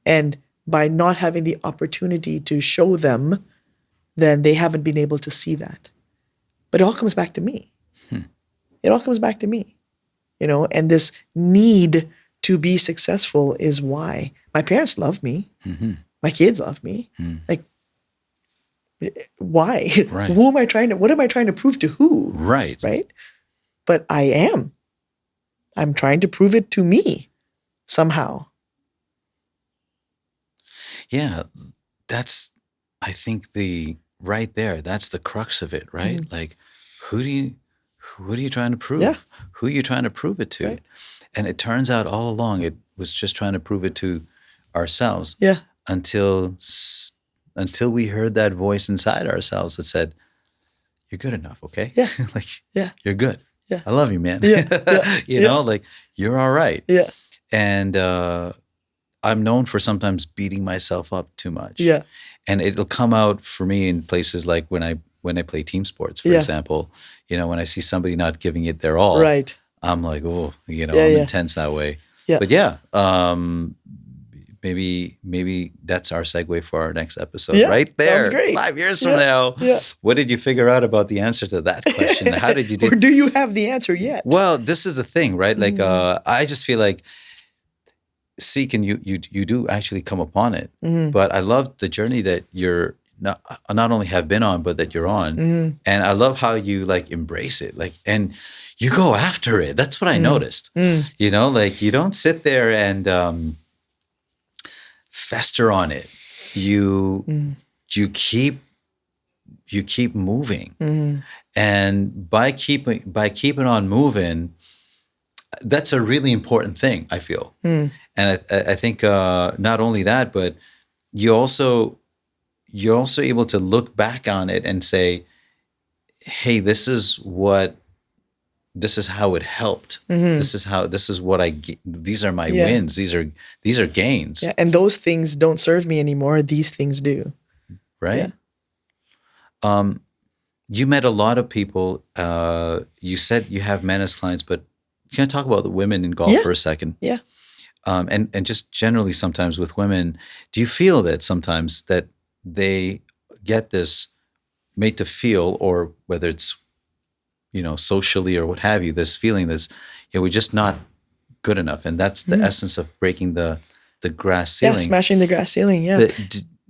And by not having the opportunity to show them, then they haven't been able to see that. But it all comes back to me. It all comes back to me. And this need to be successful is why. My parents love me. My kids love me. Like, why? Right. What am I trying to prove to who? Right. Right? But I'm trying to prove it to me somehow. Yeah. That's, I think right there, that's the crux of it, right? Like, who are you trying to prove? Yeah. Who are you trying to prove it to? Right. And it turns out all along, it was just trying to prove it to ourselves. Yeah. Until we heard that voice inside ourselves that said, "You're good enough, okay? Yeah. Like, yeah, you're good. Yeah. I love you, man. Yeah. you know, like, you're all right. Yeah. And I'm known for sometimes beating myself up too much. Yeah. And it'll come out for me in places like when I when I play team sports, for example, when I see somebody not giving it their all, right. I'm like, oh, I'm intense that way. Yeah. But maybe that's our segue for our next episode right there. Sounds great. 5 years from now. Yeah. What did you figure out about the answer to that question? How did you do? Or do you have the answer yet? Well, this is the thing, right? Like, I just feel like seek and you do actually come upon it. But I love the journey that you're not only have been on, but that you're on. And I love how you like embrace it, like, and you go after it. That's what I noticed. Like you don't sit there and fester on it. You keep moving, and by keeping on moving, that's a really important thing, I feel. And I think not only that, but you're also able to look back on it and say, hey, this is how it helped. These are my wins. These are gains. Yeah, and those things don't serve me anymore. These things do. Right? Yeah. You met a lot of people. You said you have men as clients, but can I talk about the women in golf for a second? Yeah. And just generally sometimes with women, do you feel that sometimes that they get this made to feel, or whether it's, socially or what have you, this feeling that's, we're just not good enough. And that's the essence of breaking the glass ceiling. Yeah, smashing the glass ceiling, yeah.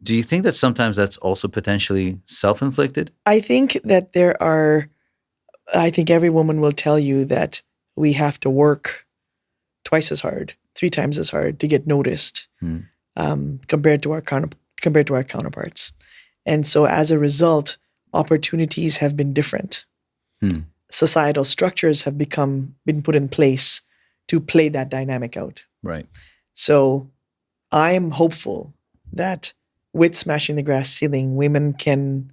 Do you think that sometimes that's also potentially self-inflicted? I think that I think every woman will tell you that we have to work twice as hard, 3 times as hard to get noticed compared to our counterparts. And so as a result, opportunities have been different. Societal structures have been put in place to play that dynamic out. Right. So I am hopeful that with smashing the glass ceiling, women can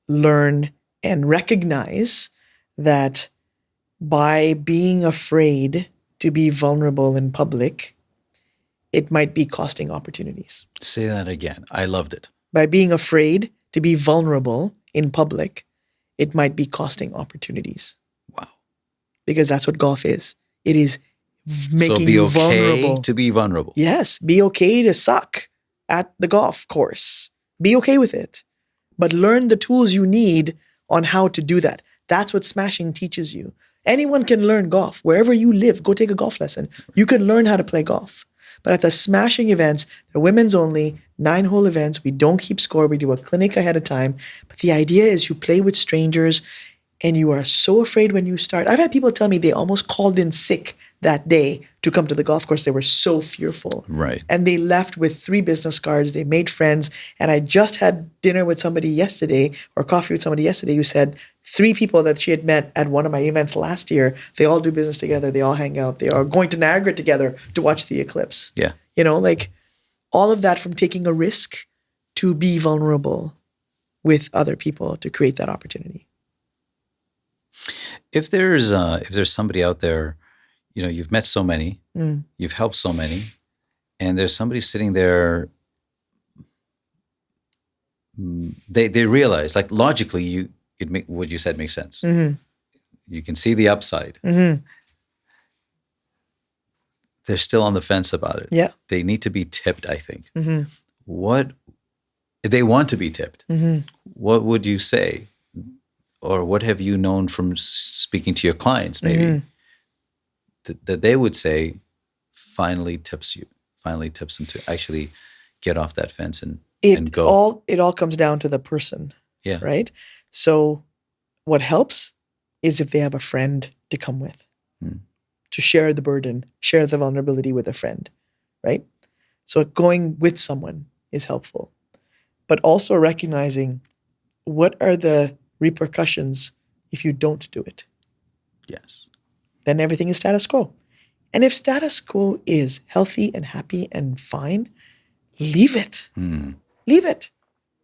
learn and recognize that by being afraid to be vulnerable in public, it might be costing opportunities. Say that again. I loved it. By being afraid to be vulnerable in public, it might be costing opportunities. Wow. Because that's what golf is. It is making you vulnerable. So be okay to be vulnerable. Yes. Be okay to suck at the golf course. Be okay with it. But learn the tools you need on how to do that. That's what smashing teaches you. Anyone can learn golf. Wherever you live, go take a golf lesson. You can learn how to play golf. But at the smashing events, they're women's only, 9-hole events. We don't keep score. We do a clinic ahead of time. But the idea is you play with strangers and you are so afraid when you start. I've had people tell me they almost called in sick that day to come to the golf course. They were so fearful. Right. And they left with 3 business cards. They made friends. And I just had dinner with somebody yesterday, or coffee with somebody yesterday, who said 3 people that she had met at one of my events last year, they all do business together. They all hang out. They are going to Niagara together to watch the eclipse. Yeah. Like all of that from taking a risk to be vulnerable with other people to create that opportunity. If there's somebody out there, you've met so many, you've helped so many, and there's somebody sitting there, they realize, like, logically, what you said makes sense. You can see the upside. They're still on the fence about it. Yeah. They need to be tipped, I think. What they want to be tipped. What would you say? Or what have you known from speaking to your clients, maybe, that they would say finally tips them to actually get off that fence and go? It all comes down to the person. Yeah. Right? So what helps is if they have a friend to come with, to share the burden, share the vulnerability with a friend, right? So going with someone is helpful. But also recognizing what are the repercussions if you don't do it. Yes. Then everything is status quo. And if status quo is healthy and happy and fine, leave it. Leave it.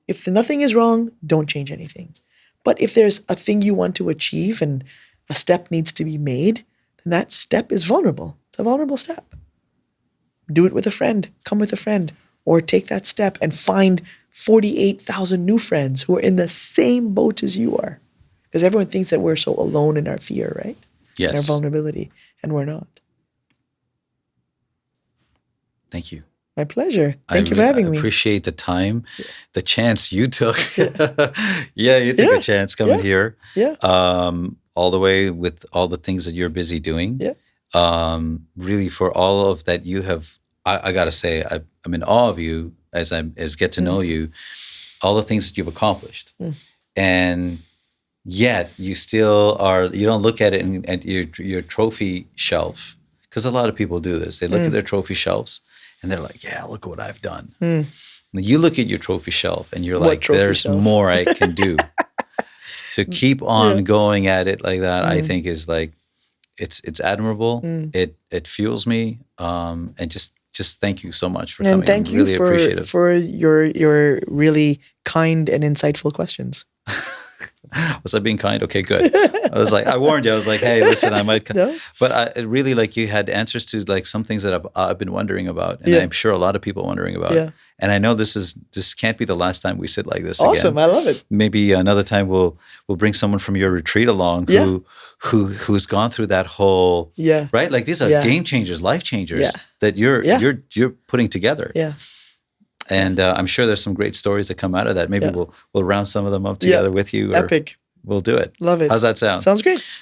If nothing is wrong, don't change anything. But if there's a thing you want to achieve and a step needs to be made, then that step is vulnerable. It's a vulnerable step. Do it with a friend. Come with a friend. Or take that step and find 48,000 new friends who are in the same boat as you are. Because everyone thinks that we're so alone in our fear, right? Yes. In our vulnerability, and we're not. Thank you. My pleasure. Thank you for having me. I appreciate the time, the chance you took. You took a chance coming here. Yeah. All the way with all the things that you're busy doing. Yeah. Really, for all of that you have, I gotta say, I'm in awe of you as get to know you, all the things that you've accomplished, and yet you still are. You don't look at it at your trophy shelf, because a lot of people do this. They look at their trophy shelves and they're like, "Yeah, look at what I've done." You look at your trophy shelf and you're like, "There's more I can do." To keep on going at it like that, I think is like, it's admirable. It fuels me, and just thank you so much for coming. And thank you for your really kind and insightful questions. Was I being kind? Okay, good. I was like, I warned you. I was like, hey, listen, I might. No. But I really, like, you had answers to like some things that I've been wondering about, and I'm sure a lot of people are wondering about. Yeah. And I know this can't be the last time we sit like this. Awesome, again. I love it. Maybe another time we'll bring someone from your retreat along who's gone through that whole right. Like, these are game changers, life changers that you're putting together. Yeah. And I'm sure there's some great stories that come out of that. Maybe we'll round some of them up together with you. Or Epic. We'll do it. Love it. How's that sound? Sounds great.